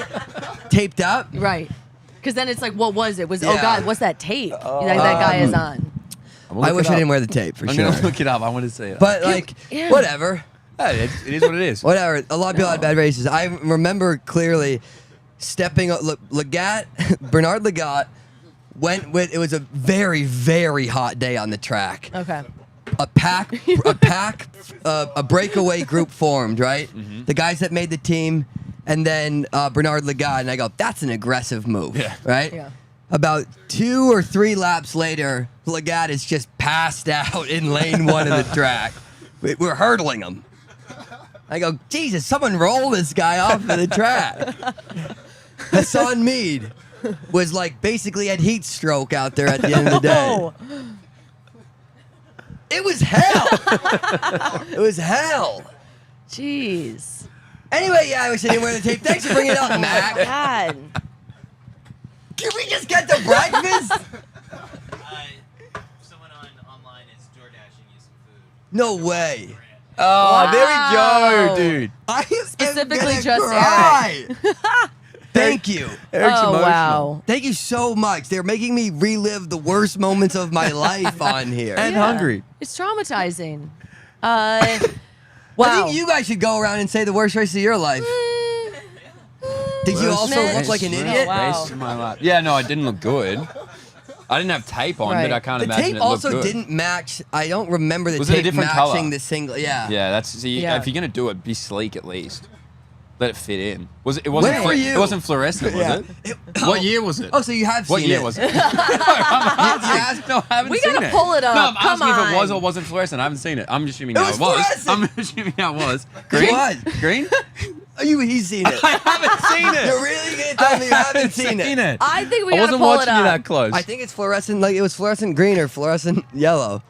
taped up.
Right. Because then it's like, what was it? Oh
Yeah.
God, what's that tape that guy is on?
I wish I didn't wear the tape for
I'm
sure.
gonna look it up. I want to see it.
But like,
Yeah.
whatever.
Hey, it is what it is.
Whatever. A lot of people had bad races. I remember clearly stepping up. Bernard Lagat went with. It was a very, very hot day on the track.
Okay.
A breakaway group formed. Right. The guys that made the team, and then Bernard Lagat. And I go, that's an aggressive move.
Yeah.
Right.
Yeah.
About 2 or 3 laps later, Lagat is just passed out in lane 1 of the track. We're hurdling him. I go, Jesus, someone roll this guy off of the track. Hassan Mead was like basically had heat stroke out there at the end of the day.
Oh.
It was hell. It was hell.
Jeez.
Anyway, yeah, I wish I didn't wear the tape. Thanks for bringing it up, Mac.
God.
Can we just get to breakfast?
Someone online is DoorDashing you some food.
No way.
Oh, there
Wow.
we go, dude.
I am
Specifically
gonna
just
cry. Thank you.
Eric's
Oh,
emotional.
wow.
Thank you so much. They're making me relive the worst moments of my life on here.
And
Yeah.
hungry.
It's traumatizing.
I
Wow.
think you guys should go around and say the worst race of your life. Did you also
Mitch.
look like an
Oh,
idiot?
wow.
Race of my life. Yeah, no, I didn't look good. I didn't have tape on,
Right.
but I can't
The
imagine
tape
it looked
also
good.
didn't match. I don't remember the
Was it a
tape
different
matching
color?
the single. Yeah.
Yeah, that's see.
Yeah.
If you're gonna do it, be sleek at least. Let it fit in. Was it? It wasn't.
Where were you?
It wasn't fluorescent, was
Yeah.
it? What year was it?
Oh, so you have
What
seen
year
it?
was it? No, I'm asking.
asked-
No, I haven't
We
seen
gotta
it.
pull it up.
No, I'm
Come
asking if it was
on.
or wasn't fluorescent. I haven't seen it. I'm assuming
It
how
was
it was.
fluorescent.
I'm assuming how it was.
It
Green?
was.
Green?
He's seen it.
I haven't seen it.
You're really gonna tell me you haven't seen it?
I think we
I
gotta
wasn't
pull
watching
it
you
up.
that close.
I think it's fluorescent. Like it was fluorescent green or fluorescent yellow.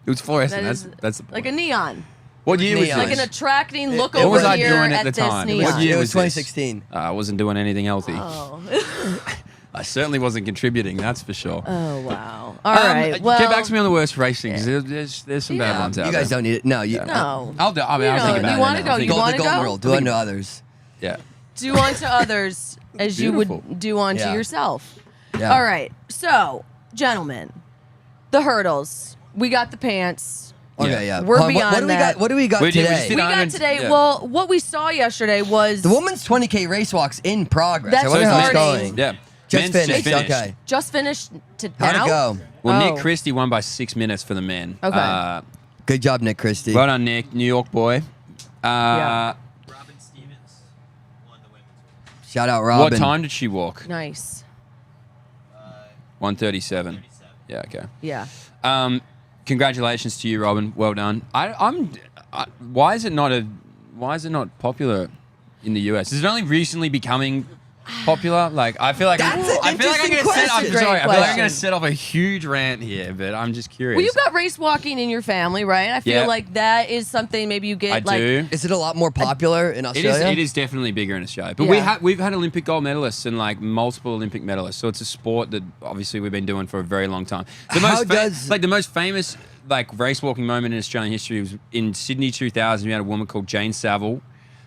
it was fluorescent.
That is
That's the point.
like a neon.
What year was
neon.
this?
Like an attracting look
What
over
was I
here
doing at
at
the
this
time?
neon.
What year
It
was
was
this?
2016.
I wasn't doing anything healthy.
Oh.
I certainly wasn't contributing, that's for sure.
Oh wow. All right. Well,
get back to me on the worst racing, 'cause there's some bad
Yeah.
ones out
You guys
there.
don't need it. No, you.
No.
I'll do. I mean,
You
I'll
know,
think about
you
it.
wanna
now.
go,
I'll think
you
Go
about
wanna
the golden
go?
rule. Do unto others.
it. Yeah.
do unto others as you
Beautiful.
would do unto
Yeah.
yourself.
Yeah.
All right. So, gentlemen, the hurdles. We got the pants.
Okay, yeah.
We're
Hold on,
beyond
what do we
that.
got? What do we got
We did- we
today?
just did
We got
100
today.
yeah.
Well, what we saw yesterday was
The women's 20K race walk's in progress.
That's
I wonder
So
how
it's
it's
starting.
going.
Yeah.
Just
Men's
finished. Okay.
just finished to
How'd
now.
it go?
Well,
Oh.
Nick Christie won by 6 minutes for the men.
Okay.
Good job, Nick Christie.
Well done, Nick. New York boy.
Yeah.
Robin Stevens won the women's.
Shout out, Robin.
What time did she walk?
Nice.
1:37.
37.
Yeah, okay.
Yeah.
Congratulations to you, Robin. Well done. Why is it not popular in the US? Is it only recently becoming popular? Like, I feel like
That's an
I'm
interesting
gonna set. I'm
question.
sorry. I feel like I'm
Great
gonna set off a huge rant here, but I'm just curious.
Well, you've got race walking in your family, right? I feel
Yeah.
like that is something maybe you get
I
like
do.
Is it a lot more popular in
It
Australia?
is. It is definitely bigger in Australia, but
Yeah.
we've had Olympic gold medalists and like multiple Olympic medalists. So it's a sport that obviously we've been doing for a very long time.
How does-
the most famous like race walking moment in Australian history was in Sydney 2000. We had a woman called Jane Saville,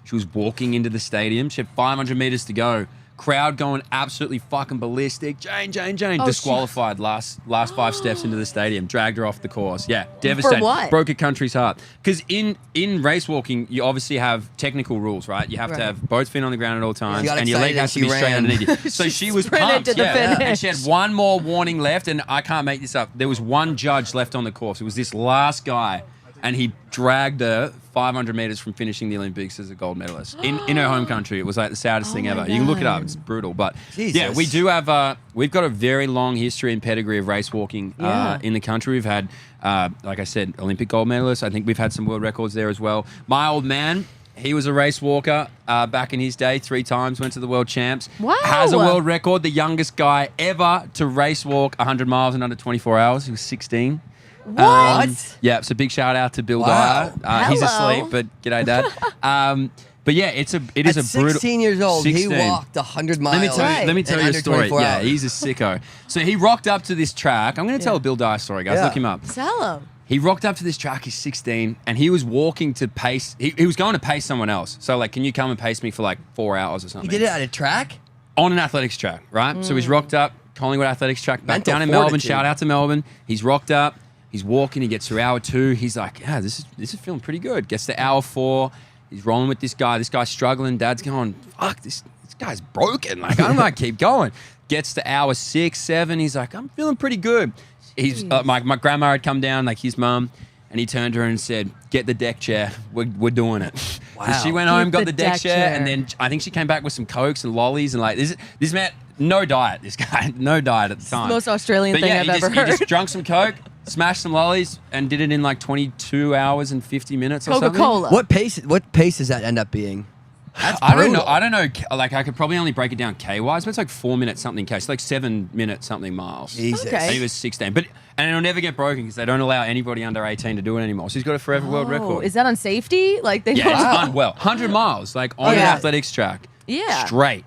She was walking into the stadium. She had 500 meters to go. Crowd going absolutely fucking ballistic. Jane.
Oh,
Disqualified last 5 steps into the stadium. Dragged her off the course. Yeah, devastating.
For what?
Broke a country's heart. Because in race walking, you obviously have technical rules, right? You have to have both feet on the ground at all times, and your leg has to be straight underneath you. So she was pumped.
To the finish.
And she had one more warning left, and I can't make this up. There was one judge left on the course. It was this last guy, and he dragged her 500 meters from finishing the Olympics as a gold medalist in her home country. It was like the saddest thing ever. You can look it up. It's brutal. But yeah, we do have, we've got a very long history and pedigree of race walking in the country. We've had, like I said, Olympic gold medalists. I think we've had some world records there as well. My old man, he was a race walker back in his day. 3 times went to the world champs.
Wow.
Has a world record. The youngest guy ever to race walk 100 miles in under 24 hours. He was 16.
What?
Yeah, so big shout out to Bill Dyer. He's asleep, but g'day, Dad. But yeah, it is a brutal.
16 years old,
16.
he walked 100 miles.
Let me tell you a story. Yeah, he's a sicko. So he rocked up to this track. I'm going to tell a Bill Dyer story, guys. Look him up.
Tell him.
He rocked up to this track. He's 16, and he was walking to pace. He was going to pace someone else. So like, can you come and pace me for like 4 hours or something?
He did it at a track?
On an athletics track, right? So he's rocked up, Collingwood Athletics track, back down in Melbourne. Shout out to Melbourne. He's rocked up. He's walking. He gets through hour 2. He's like, yeah, this is feeling pretty good. Gets to hour 4. He's rolling with this guy. This guy's struggling. Dad's going, fuck, this guy's broken. Like, I don't know, keep going. Gets to hour 6, 7. He's like, I'm feeling pretty good. He's my grandma had come down, like his mum, and he turned to her and said, get the deck chair. We're doing it. Wow. She went home, got the deck chair, and then I think she came back with some Cokes and lollies and like this man, no diet. This guy, no diet at the time.
Most Australian thing I've ever heard.
He just drunk some Coke, smashed some lollies, and did it in like 22 hours and 50 minutes or something.
Coca-Cola.
What pace does that end up being?
I don't know. Like, I could probably only break it down K-wise, but it's like 4 minutes something K. It's like 7 minutes something miles.
Jesus.
Okay.
And he was 16. And it'll never get broken because they don't allow anybody under 18 to do it anymore. So he's got a forever world record.
Is that on safety? Like they
it's unwell. 100 miles, like on an athletics track.
Yeah.
Straight.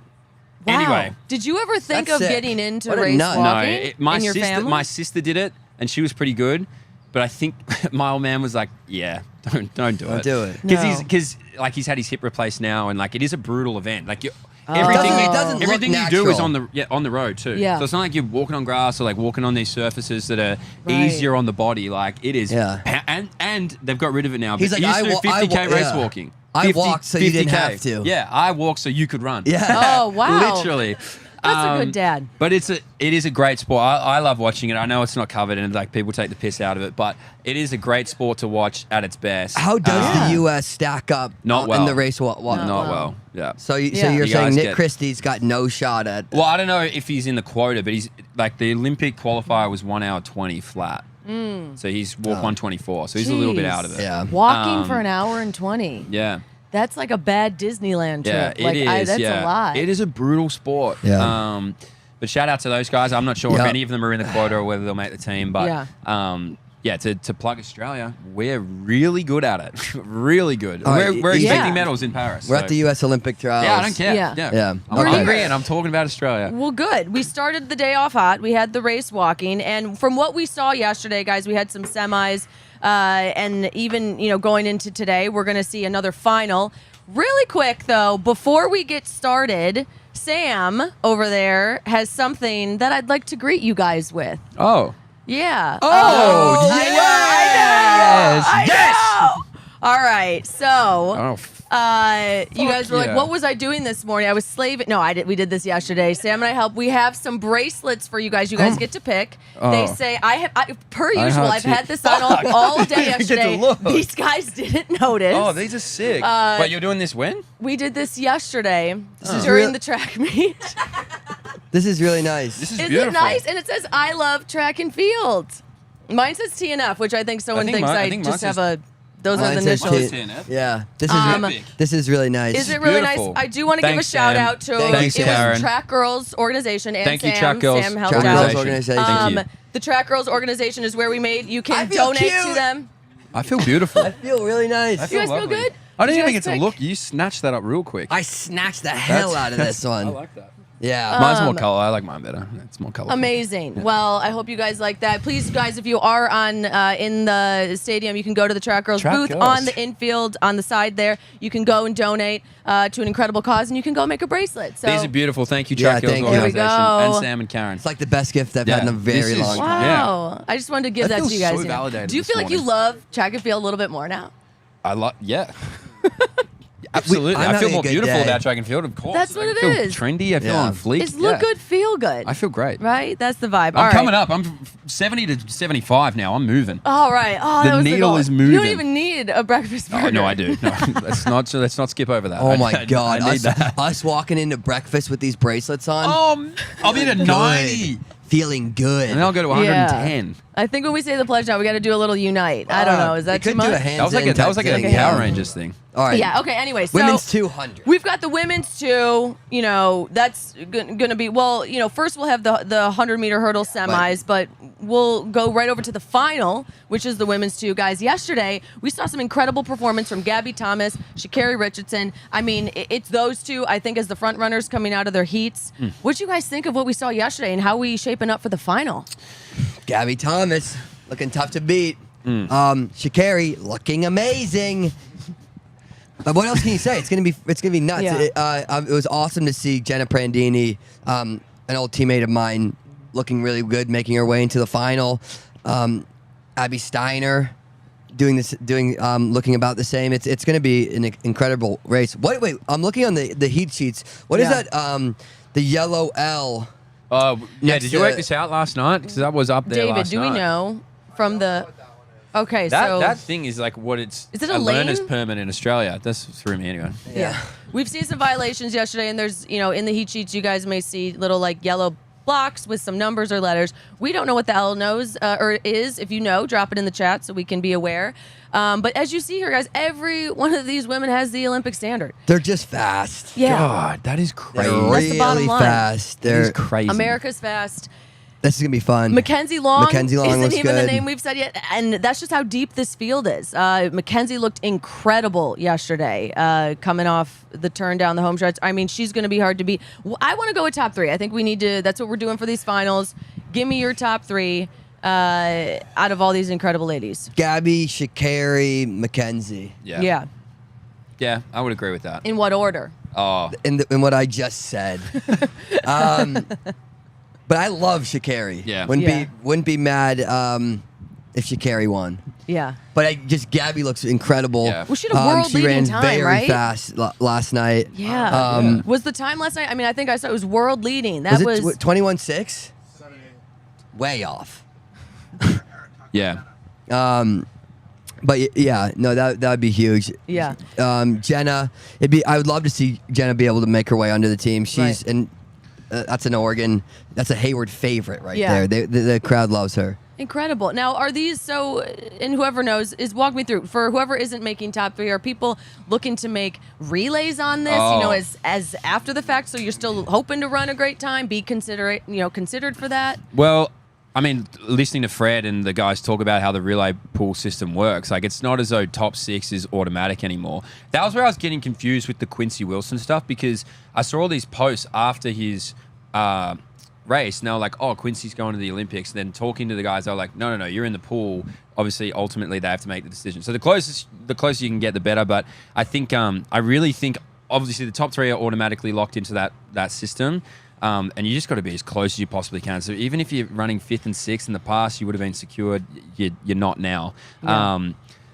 Wow.
Anyway.
Did you ever think
That's
of
sick.
getting into
What a
race
nut.
walking in your family?
My sister did it, and she was pretty good. But I think my old man was like, yeah, don't do it.
Don't do it.
Because he's had his hip replaced now, and like it is a brutal event. Like
doesn't
everything
look
you do is
natural.
on the road too.
Yeah.
So it's not like you're walking on grass or like walking on these surfaces that are easier on the body. Like it is.
Yeah.
And they've got rid of it now.
He's
but
like,
he used to do 50K race walking.
I walked so you didn't have to.
Yeah, I walked so you could run.
Yeah.
Oh, wow.
Literally.
That's a good dad.
But it is a great sport. I love watching it. I know it's not covered and like people take the piss out of it, but it is a great sport to watch at its best.
How does the U.S. stack up in the race walk?
Not well. Yeah.
So you're saying Nick Christie's got no shot at...
Well, I don't know if he's in the quota, but he's like the Olympic qualifier was 1 hour 20 flat. So he's walked 124. So he's a little bit out of it.
Yeah.
Walking for an hour and 20.
Yeah.
That's like a bad Disneyland trip.
Yeah, it is.
That's a lot.
It is a brutal sport.
Yeah.
But shout out to those guys. I'm not sure if any of them are in the quota or whether they'll make the team. But to plug Australia, we're really good at it. Really good. We're expecting medals in Paris.
We're at the U.S. Olympic trials.
Yeah, I don't care.
Yeah.
I'm hungry and I'm talking about Australia.
Well, good. We started the day off hot. We had the race walking. And from what we saw yesterday, guys, we had some semis. And even, going into today, we're going to see another final. Really quick, though, before we get started, Sam over there has something that I'd like to greet you guys with.
Oh.
Yeah.
Oh, yes.
I know. All right. So, you guys were like,
yeah.
what was I doing this morning? I was slaving. No, we did this yesterday. Sam and I helped. We have some bracelets for you guys. You guys get to pick. They say, per usual, I've had this on all day yesterday. These guys didn't notice.
Oh, these are sick. Wait, you're doing this when?
We did this yesterday during the track meet.
This is really nice.
This is
Isn't
beautiful.
it nice? And it says, I love track and field. Mine says TNF, which I think someone thinks I just have a... Those are the initials.
Yeah, this is really nice.
Is it really
beautiful.
nice? I do want to give a shout out to
Karen.
Track Girls Organization and
Thank you,
Sam.
Track Girls.
Sam helped
Track
out.
Girls Organization.
Thank you.
The Track Girls Organization is where we made. You can
feel
donate
cute.
to them.
I feel beautiful.
I feel really nice.
You guys feel good?
I didn't
Did you
even
guys
get to
pick?
look. You snatched that up real quick.
I snatched the hell out of this one.
I like that.
Yeah.
Mine's more color. I like mine better. It's more colorful.
Amazing. Yeah. Well, I hope you guys like that. Please, guys, if you are on in the stadium, you can go to the Track Girls booth on the infield on the side there. You can go and donate to an incredible cause, and you can go make a bracelet. So
these are beautiful. Thank you, Track Girls organization, and Sam and Karen.
It's like the best gift I've had in a very long time.
Wow. I just wanted to give that to you guys.
So validated.
Do you feel like you love track and field a little bit more now?
Yeah. Absolutely. I feel more beautiful about track and field, of course.
That's what it
is. Trendy. I feel on fleek.
It's look good, feel good.
I feel great.
Right? That's the vibe.
I'm coming up. I'm 70 to 75 now. I'm moving.
All right. Oh,
the needle is moving.
You don't even need a breakfast burger.
Oh, no, I do. No, let's not skip over that.
Oh, my God.
I need that.
Us walking into breakfast with these bracelets on.
Oh, I'll be at 90.
Feeling good.
And then I'll go to 110.
I think when we say the pledge now, we got to do a little unite. I don't know. Is that too much?
That was like a Power Rangers thing.
All right.
Yeah. Okay. Anyway, so
women's 200.
We've got the women's 2. You know, that's going to be first we'll have the 100-meter hurdle semis, but we'll go right over to the final, which is the women's 2. Guys, yesterday we saw some incredible performance from Gabby Thomas, Sha'Carri Richardson. I mean, it's those two. I think as the front runners coming out of their heats. What do you guys think of what we saw yesterday and how we shaping up for the final?
Gabby Thomas looking tough to beat. Sha'Carri looking amazing. But what else can you say? It's gonna be nuts.
Yeah.
It was awesome to see Jenna Prandini, an old teammate of mine, looking really good, making her way into the final. Abby Steiner looking about the same. It's gonna be an incredible race. Wait, I'm looking on the heat sheets. What is that? The yellow L.
Did you work this out last night? Because that was up there
David,
last night.
do we know from the... Okay,
that thing is like what it's...
Is it a
learner's
lane?
permit in Australia. That's through me anyway.
Yeah. We've seen some violations yesterday, and there's, in the heat sheets, you guys may see little like yellow blocks with some numbers or letters. We don't know what the L knows or is. If you know, drop it in the chat so we can be aware. But as you see here, guys, every one of these women has the Olympic standard.
They're just fast.
Yeah.
God, that is crazy.
They're
That's the bottom
really
line.
fast. They're
crazy.
America's fast.
This is gonna be fun.
Mackenzie Long
isn't
even
good.
the name we've said yet, and that's just how deep this field is. Mackenzie looked incredible yesterday, coming off the turn down the home stretch. I mean, she's going to be hard to beat. I want to go with top 3. I think we need to. That's what we're doing for these finals. Give me your top 3 out of all these incredible ladies.
Gabby, Sha'Carri, Mackenzie.
Yeah.
Yeah, I would agree with that.
In what order?
Oh,
In what I just said. But I love Sha'Carri.
Yeah.
Wouldn't be mad if Sha'Carri won.
Yeah.
But Gabby looks incredible.
Yeah.
Well, she had a world
she
leading
ran
time,
very
right?
fast last night.
Yeah. Was the time last night? I mean, I think I saw it was world leading. That was
21.6? Way off.
yeah.
But yeah, no, that would be huge.
Yeah.
Jenna, I would love to see Jenna be able to make her way onto the team. She's
Right.
that's an Oregon, that's a Hayward favorite right there. The crowd loves her.
Incredible. Now, are these and whoever knows, walk me through, for whoever isn't making top 3, are people looking to make relays on this, as after the fact, so you're still hoping to run a great time, be considered for that?
Well, I mean, listening to Fred and the guys talk about how the relay pool system works, like it's not as though top 6 is automatic anymore. That was where I was getting confused with the Quincy Wilson stuff, because I saw all these posts after his race, and they were like, oh, Quincy's going to the Olympics. And then talking to the guys, they were like, no, you're in the pool. Obviously, ultimately, they have to make the decision. So the closer you can get, the better. But I think, I really think, obviously, the top 3 are automatically locked into that system. And you just got to be as close as you possibly can. So even if you're running 5th and 6th in the past, you would have been secured. You're not now.
Yeah.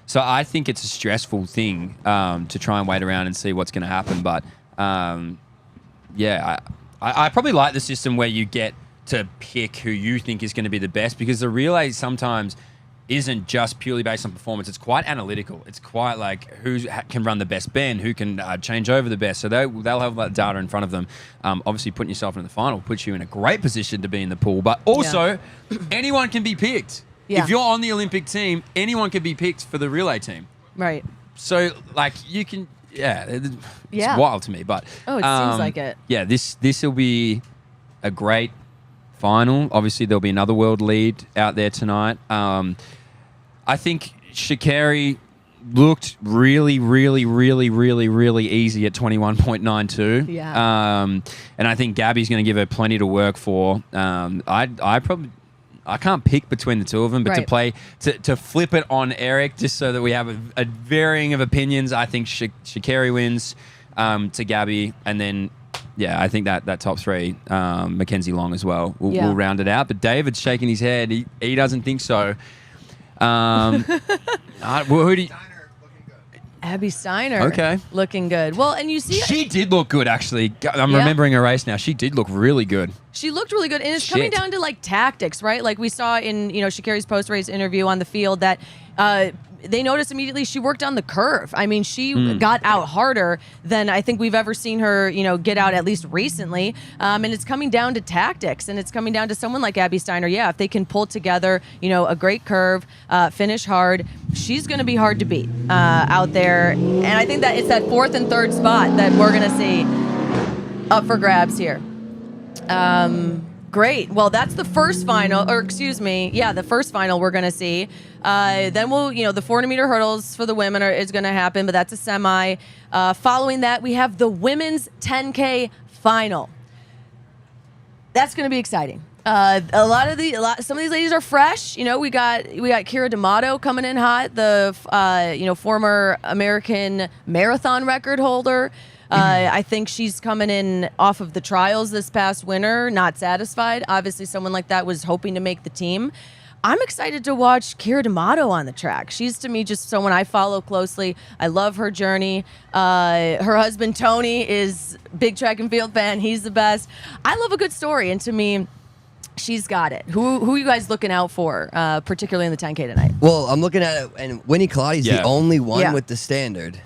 So I think it's a stressful thing to try and wait around and see what's going to happen. But I probably like the system where you get to pick who you think is going to be the best, because the relay sometimes isn't just purely based on performance. It's quite analytical. It's quite like who can run the best bend, who can change over the best. So they'll have that data in front of them. Obviously, putting yourself in the final puts you in a great position to be in the pool. But also, anyone can be picked.
Yeah.
If you're on the Olympic team, anyone can be picked for the relay team.
Right.
So, like, you can... it's wild to me. But
Oh, it seems like it.
Yeah, this will be a great final. Obviously, there'll be another world lead out there tonight. I think Sha'Carri looked really, really, really, really, really easy at 21.92.
Yeah.
And I think Gabby's going to give her plenty to work for. I can't pick between the two of them, but to flip it on Eric, just so that we have a varying of opinions, I think Sha'Carri wins to Gabby, and then I think that top three, Mackenzie Long as well, will round it out. But David's shaking his head; he doesn't think so. Who do you?
Abby Steiner.
Okay.
Looking good. Well, and you see...
She did look good, actually. I'm remembering her race now. She did look really good.
She looked really good. And it's coming down to, like, tactics, right? Like we saw in, Sha'Carri's post-race interview on the field that they noticed immediately she worked on the curve. I mean, she got out harder than I think we've ever seen her, get out, at least recently. And it's coming down to tactics, and it's coming down to someone like Abby Steiner. Yeah, if they can pull together, a great curve, finish hard, she's going to be hard to beat out there. And I think that it's that fourth and third spot that we're going to see up for grabs here. Great. Well, that's the first final, the first final we're going to see. Then we'll, the 400-meter hurdles for the women is going to happen, but that's a semi. Following that, we have the women's 10K final. That's going to be exciting. Some of these ladies are fresh. We got Kira D'Amato coming in hot, the former American marathon record holder. I think she's coming in off of the trials this past winter, not satisfied. Obviously, someone like that was hoping to make the team. I'm excited to watch Kira D'Amato on the track. She's, to me, just someone I follow closely. I love her journey. Her husband, Tony, is a big track and field fan. He's the best. I love a good story, and to me, she's got it. Who are you guys looking out for, particularly in the 10K tonight?
Well, I'm looking at it, and Winnie Colati's the only one with the standard.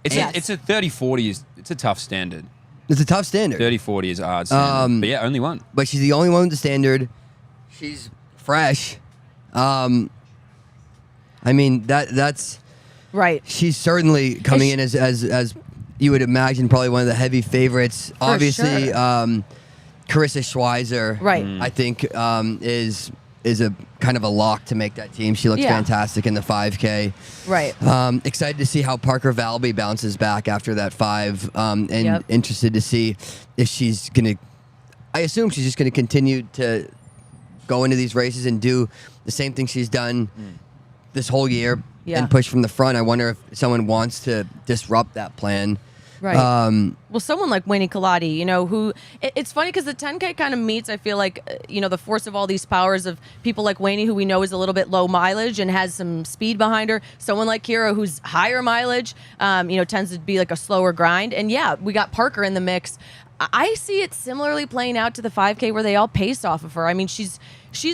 It's a 30-40. It's a tough standard.
It's a tough standard.
30-40 is a hard standard. But only one.
But she's the only one with the standard. She's fresh. I mean, that's
right.
She's certainly coming in as you would imagine, probably one of the heavy favorites.
For
Obviously,
sure.
Carissa Schweizer, I think, is a kind of a lock to make that team. She looks fantastic in the 5K.
Right.
Excited to see how Parker Valby bounces back after that 5, and interested to see if she's going to... I assume she's just going to continue to go into these races and do the same thing she's done this whole year and push from the front. I wonder if someone wants to disrupt that plan.
Right. Well, someone like Winnie Colati, who it's funny because the 10K kind of meets, I feel like, the force of all these powers of people like Winnie, who we know is a little bit low mileage and has some speed behind her. Someone like Kira, who's higher mileage, tends to be like a slower grind. And we got Parker in the mix. I see it similarly playing out to the 5K where they all pace off of her. I mean, she's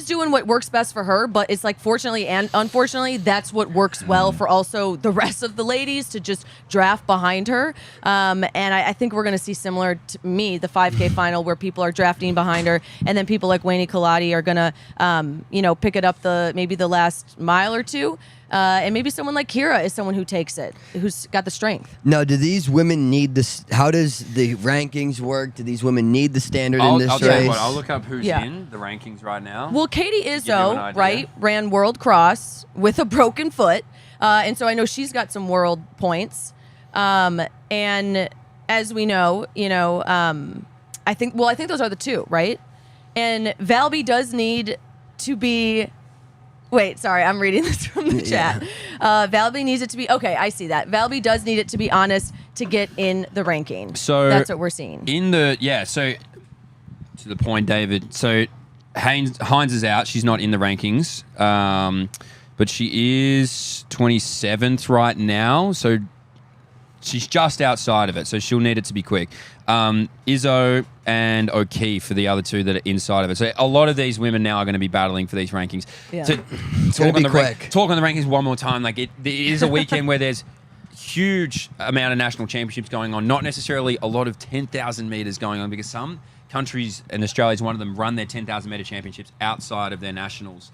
doing what works best for her, but it's like, fortunately and unfortunately, that's what works well for also the rest of the ladies to just draft behind her. And I think we're going to see similar to me, the 5K final, where people are drafting behind her, and then people like Winnie Colati are going to, pick it up maybe the last mile or two. And maybe someone like Kira is someone who takes it, who's got the strength.
Now, do these women need this? How does the rankings work? Do these women need the standard in this race?
Tell you what, I'll look up who's in the rankings right now.
Well, Katie Izzo, ran World Cross with a broken foot. And so I know she's got some world points. And as we know, I think those are the two, right? And Valby does need to be... Wait, sorry, I'm reading this from the chat. Valby needs it to be... Okay, I see that. Valby does need it to be honest to get in the ranking.
So
that's what we're seeing.
So to the point, David. So Hines is out. She's not in the rankings. But she is 27th right now. So she's just outside of it. So she'll need it to be quick. Izzo and O'Keefe for the other two that are inside of it. So a lot of these women now are going to be battling for these rankings.
Yeah.
So talk on the rankings one more time. Like it is a weekend where there's huge amount of national championships going on. Not necessarily a lot of 10,000 meters going on, because some countries, and Australia is one of them, run their 10,000 meter championships outside of their nationals.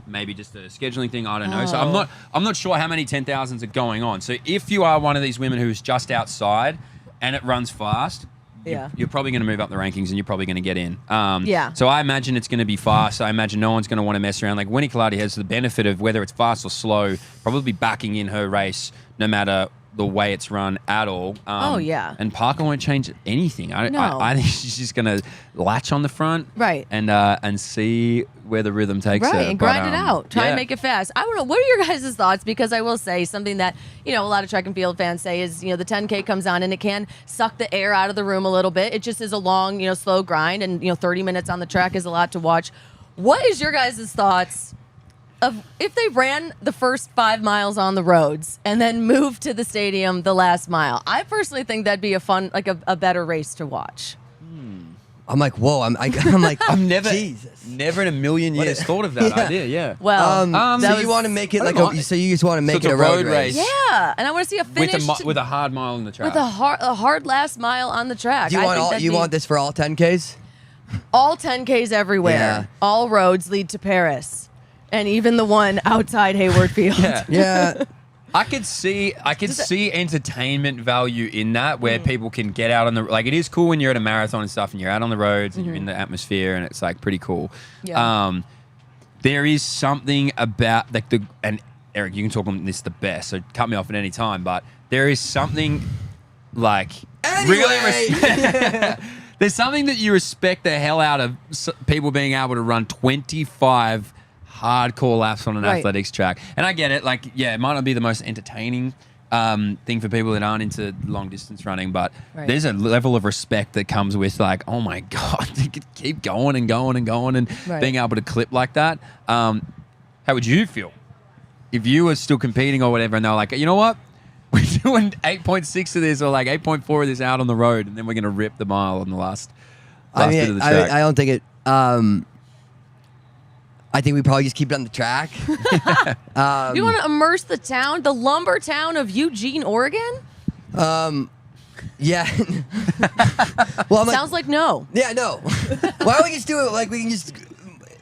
Maybe just a scheduling thing, I don't know. So I'm not sure how many 10,000s are going on. So if you are one of these women who's just outside and it runs fast, you're probably going to move up the rankings and you're probably going to get in.
Yeah.
So I imagine it's going to be fast. I imagine no one's going to want to mess around. Like Winnie Colati has the benefit of whether it's fast or slow, probably backing in her race no matter the way it's run at all. And Parker won't change anything. I think she's just going to latch on the front, and see where the rhythm takes her.
And grind it out. Try and make it fast. I don't know. What are your guys' thoughts? Because I will say something that, a lot of track and field fans say is, the 10K comes on and it can suck the air out of the room a little bit. It just is a long, slow grind, and 30 minutes on the track is a lot to watch. What is your guys' thoughts of if they ran the first 5 miles on the roads and then moved to the stadium the last mile? I personally think that'd be a fun, like a better race to watch.
I'm like, whoa! I'm like,
I've never in a million years thought of that idea. Yeah.
Well,
so you want to make it so you just want to make it a road race?
Yeah, and I want to see a finish
with a hard mile on the track.
With a hard last mile on the track.
Do you want this for all 10Ks?
All 10Ks everywhere.
Yeah.
All roads lead to Paris. And even the one outside Hayward Field.
Yeah.
I could see entertainment value in that, where people can get out on the, like, it is cool when you're at a marathon and stuff and you're out on the roads and you're in the atmosphere and it's like pretty cool.
Yeah.
There is something about like and Eric, you can talk on this the best, so cut me off at any time, but there is something like there's something that you respect the hell out of people being able to run 25 hardcore laps on an athletics track. And I get it. Like, it might not be the most entertaining thing for people that aren't into long distance running, but there's a level of respect that comes with like, oh my God, they could keep going and going and going and being able to clip like that. How would you feel if you were still competing or whatever and they were like, you know what? We're doing 8.6 of this or like 8.4 of this out on the road, and then we're going to rip the mile on the last bit of the track.
I don't think it... I think we probably just keep it on the track.
You want to immerse the town, the lumber town of Eugene, Oregon?
Yeah. Well,
sounds like no.
Yeah, no. Why don't we just do it like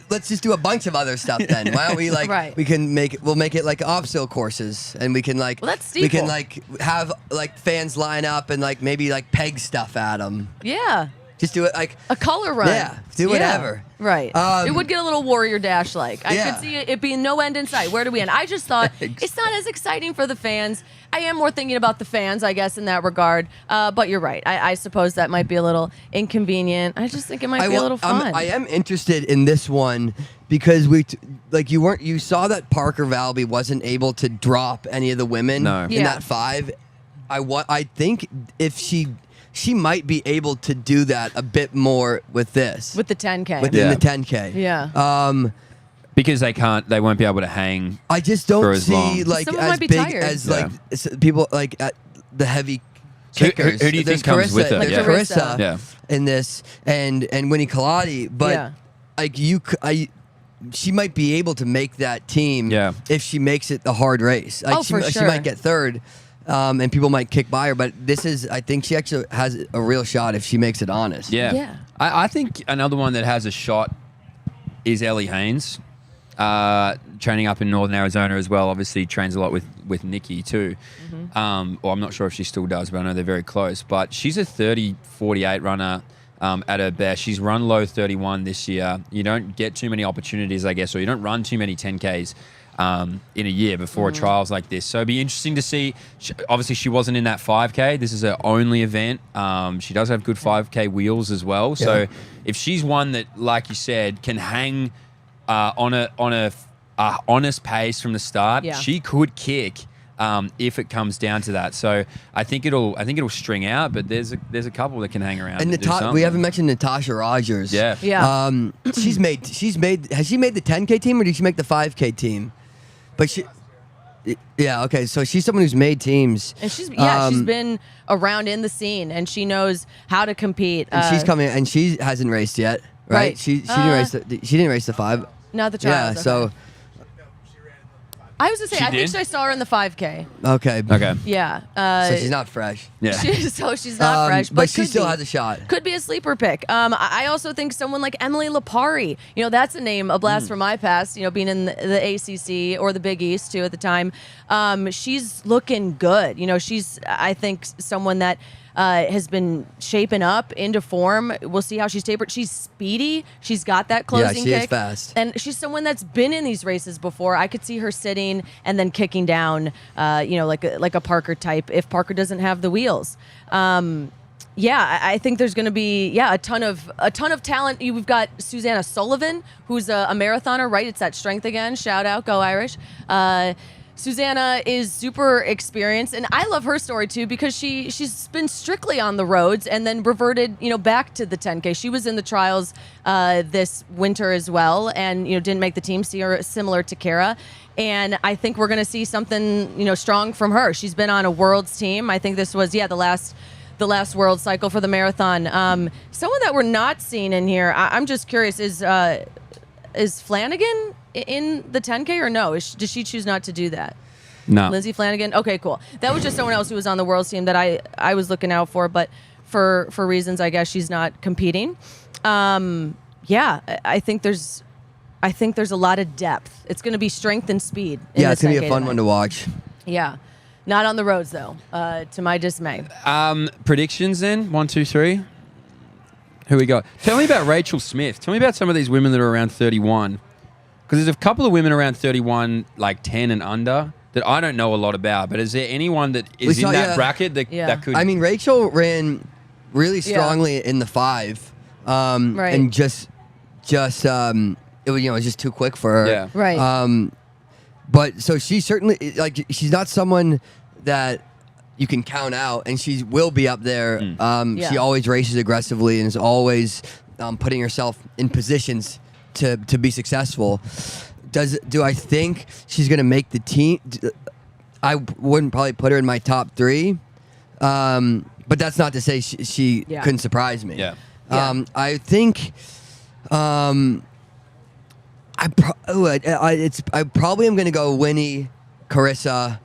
let's just do a bunch of other stuff then. Why don't we we'll make it like obstacle courses, and we can
that's steeple.
We can have fans line up and maybe peg stuff at them.
Yeah.
Just do it like
a color run.
Yeah, do whatever.
Right. It would get a little Warrior Dash like. I could see it being no end in sight. Where do we end? I just thought it's not as exciting for the fans. I am more thinking about the fans, I guess, in that regard. But you're right. I suppose that might be a little inconvenient. I just think it might be a little fun.
I am interested in this one because you saw that Parker Valby wasn't able to drop any of the women in that 5. I think if she might be able to do that a bit more with this.
With the 10K.
Within the 10K.
Yeah.
Because they won't be able to hang.
I just don't see
as
big
tired.
as people at the heavy kickers.
Who do you think comes with it?
Carissa in this and Winnie Colati, but she might be able to make that team if she makes it a hard race. She might get third. And people might kick by her, but I think she actually has a real shot if she makes it honest.
Yeah.
I think another one that has a shot is Ellie Haynes, training up in Northern Arizona as well. Obviously trains a lot with Nikki too. I'm not sure if she still does, but I know they're very close. But she's a 30:48 runner at her best. She's run low 31 this year. You don't get too many opportunities, I guess, or you don't run too many 10Ks. In a year before trials like this. So it'd be interesting to see. Obviously, she wasn't in that 5K. This is her only event. She does have good 5K wheels as well. So if she's one that, like you said, can hang on a honest pace from the start, she could kick if it comes down to that. So I think it'll string out, but there's a couple that can hang around.
And we haven't mentioned Natasha Rogers.
Yeah.
Has she made the 10K team or did she make the 5K team? But okay. So she's someone who's made teams,
and she's been around in the scene, and she knows how to compete.
And she's coming, and she hasn't raced yet, right? She didn't race the 5.
Not the trials.
Yeah, so.
I was gonna say, I think I saw her in the 5K.
Okay.
Yeah.
So she's not fresh.
Yeah.
She's not fresh, but
she still has a shot.
Could be a sleeper pick. I also think someone like Emily Lapari. That's a name, a blast from my past. Being in the ACC or the Big East too at the time. She's looking good. She's I think someone that has been shaping up into form. We'll see how she's tapered. She's speedy. She's got that closing kick.
Yeah, she is fast.
And she's someone that's been in these races before. I could see her sitting and then kicking down, like a Parker type if Parker doesn't have the wheels. I think there's going to be a ton of talent. We've got Susanna Sullivan, who's a marathoner, right? It's that strength again. Shout out, go Irish. Susanna is super experienced, and I love her story too because she's been strictly on the roads and then reverted, back to the 10K. She was in the trials this winter as well, and didn't make the team. Similar to Kara, and I think we're going to see something strong from her. She's been on a world's team. I think this was the last world cycle for the marathon. Someone that we're not seeing in here, I'm just curious, is Flanagan in the 10K or no? Does she choose not to do that?
No.
Lindsay Flanagan? Okay, cool. That was just someone else who was on the world team that I was looking out for, but for reasons, I guess she's not competing. I think there's a lot of depth. It's going to be strength and speed.
It's going to be a fun one to watch.
Yeah. Not on the roads, though, to my dismay.
Predictions then? 1, 2, 3. Who we got? Tell me about Rachel Smith. Tell me about some of these women that are around 31. Because there's a couple of women around 31, like 10 and under, that I don't know a lot about. But is there anyone that is in that bracket that could...
I mean, Rachel ran really strongly in the 5.
Right.
And just it was just too quick for her.
Yeah.
Right.
But so she certainly, she's not someone that you can count out, and she will be up there. She always races aggressively and is always putting herself in positions to be successful. Do I think she's going to make the team? I wouldn't probably put her in my top 3, but that's not to say she couldn't surprise me.
Yeah.
I think. I probably am going to go Winnie, Carissa,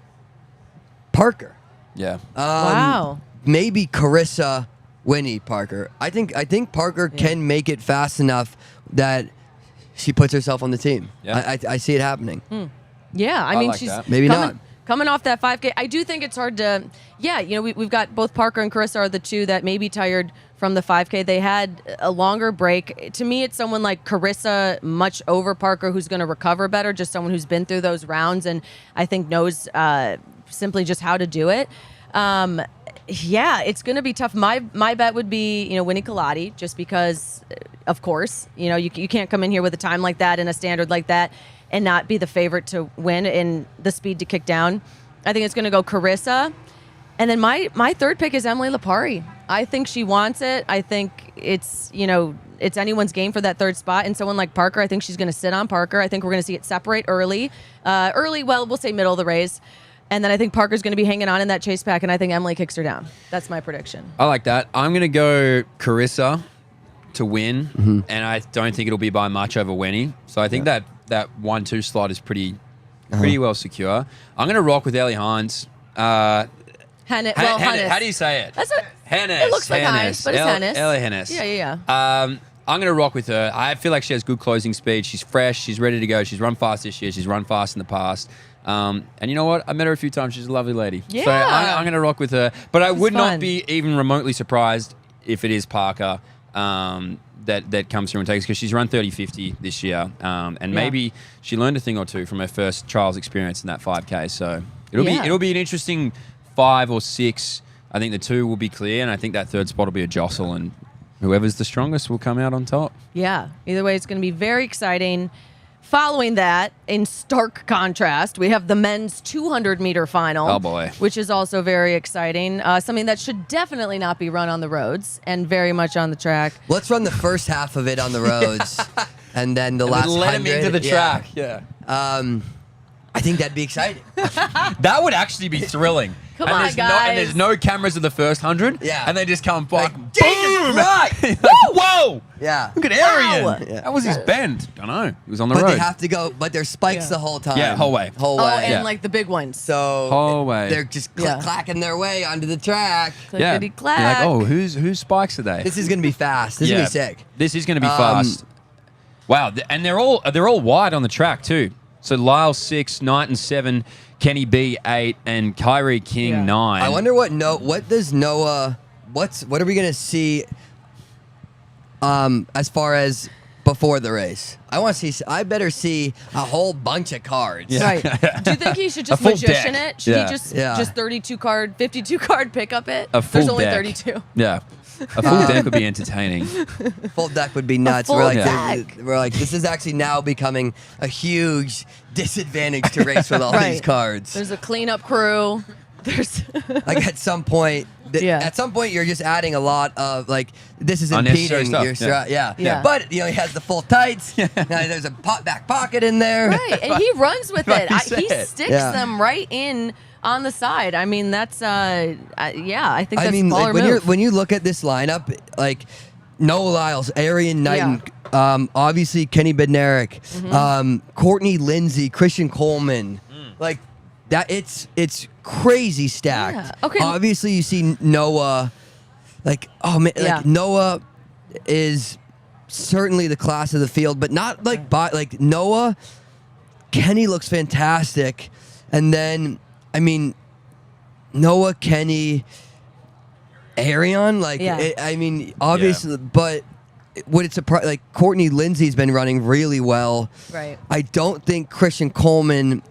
Parker.
Yeah.
Wow.
Maybe Carissa, Winnie, Parker. I think Parker can make it fast enough that she puts herself on the team.
Yeah.
I see it happening.
Yeah, I mean,
like
she's
that.
Maybe not.
Coming off that 5K, I do think it's hard to, we've got both Parker and Carissa are the two that may be tired from the 5K. They had a longer break. To me, it's someone like Carissa, much over Parker, who's going to recover better, just someone who's been through those rounds and I think knows simply just how to do it. It's going to be tough. My bet would be, Winnie Colati, just because, of course, you can't come in here with a time like that and a standard like that and not be the favorite to win in the speed to kick down. I think it's going to go Carissa. And then my third pick is Emily Lapari. I think she wants it. I think it's anyone's game for that third spot. And someone like Parker, I think she's going to sit on Parker. I think we're going to see it separate early. We'll say middle of the race. And then I think Parker's going to be hanging on in that chase pack, and I think Emily kicks her down. That's my prediction.
I like that. I'm going to go Carissa to win, and I don't think it'll be by much over Winnie. So I think that 1-2 slot is pretty well secure. I'm going to rock with Ellie Hines.
Hennis.
How do you say it? Hennis.
It looks like Hines, but it's Hennis.
Ellie Hennis.
Yeah.
I'm going to rock with her. I feel like she has good closing speed. She's fresh. She's ready to go. She's run fast this year. She's run fast in the past. And you know what? I met her a few times. She's a lovely lady.
Yeah.
So I'm going to rock with her. But I would
fun.
not be even remotely surprised if it is Parker that comes through and takes, because she's run 30-50 this year. And maybe she learned a thing or two from her first trials experience in that 5K. So it'll be an interesting 5 or 6. I think the 2 will be clear, and I think that third spot will be a jostle, and whoever's the strongest will come out on top.
Yeah. Either way, it's going to be very exciting. Following that, in stark contrast, we have the men's 200-meter final.
Oh, boy.
Which is also very exciting. Something that should definitely not be run on the roads and very much on the track.
Let's run the first half of it on the roads, and then the last 100.
Let him into the track. Yeah.
I think that'd be exciting.
That would actually be thrilling.
Come on, guys.
And there's no cameras of the first 100.
Yeah.
And they just come back.
Like, Jesus Christ!
Like, whoa!
Yeah.
Look at Arian.
Wow.
Yeah.
That was his bend. Don't know. He was on the
But
road.
they have to go. But there's spikes the whole time.
Yeah, whole way.
And like the big ones.
So
Whole way.
they're just clacking their way onto the track.
Clickety-clack.
You're like, oh, whose spikes are they?
This is gonna be fast. This is gonna be sick.
This is going to be fast. Wow. And they're all wide on the track too. So Lyle 6, Knight and 7, Kenny B 8, and Kyrie King 9.
I wonder what does Noah what are we gonna see? As far as before the race, I better see a whole bunch of cards.
Yeah. Right. Do you think he should just magician it? Should he just 52 card, 52 card pick up it? There's only 32.
Yeah. A full deck would be entertaining.
Full deck would be nuts. We're like, this is actually now becoming a huge disadvantage to race with all these cards.
There's a cleanup crew. There's
like at some point, you're just adding a lot of like this is impeding your strat. Yeah. But he has the full tights. There's a back pocket in there.
Right, and he runs with it. He sticks them right in on the side. I mean, that's I think that's baller move.
When you look at this lineup, like Noah Lyles, Arian Knighton, obviously Kenny Bednarik, Courtney Lindsay, Christian Coleman, like that. It's crazy stacked.
Yeah. Okay.
Obviously, you see Noah. Like Noah is certainly the class of the field, but not like Noah. Kenny looks fantastic, and then Noah, Kenny, Arion, obviously, but would it surprise? Like Courtney Lindsay's been running really well.
Right.
I don't think Christian Coleman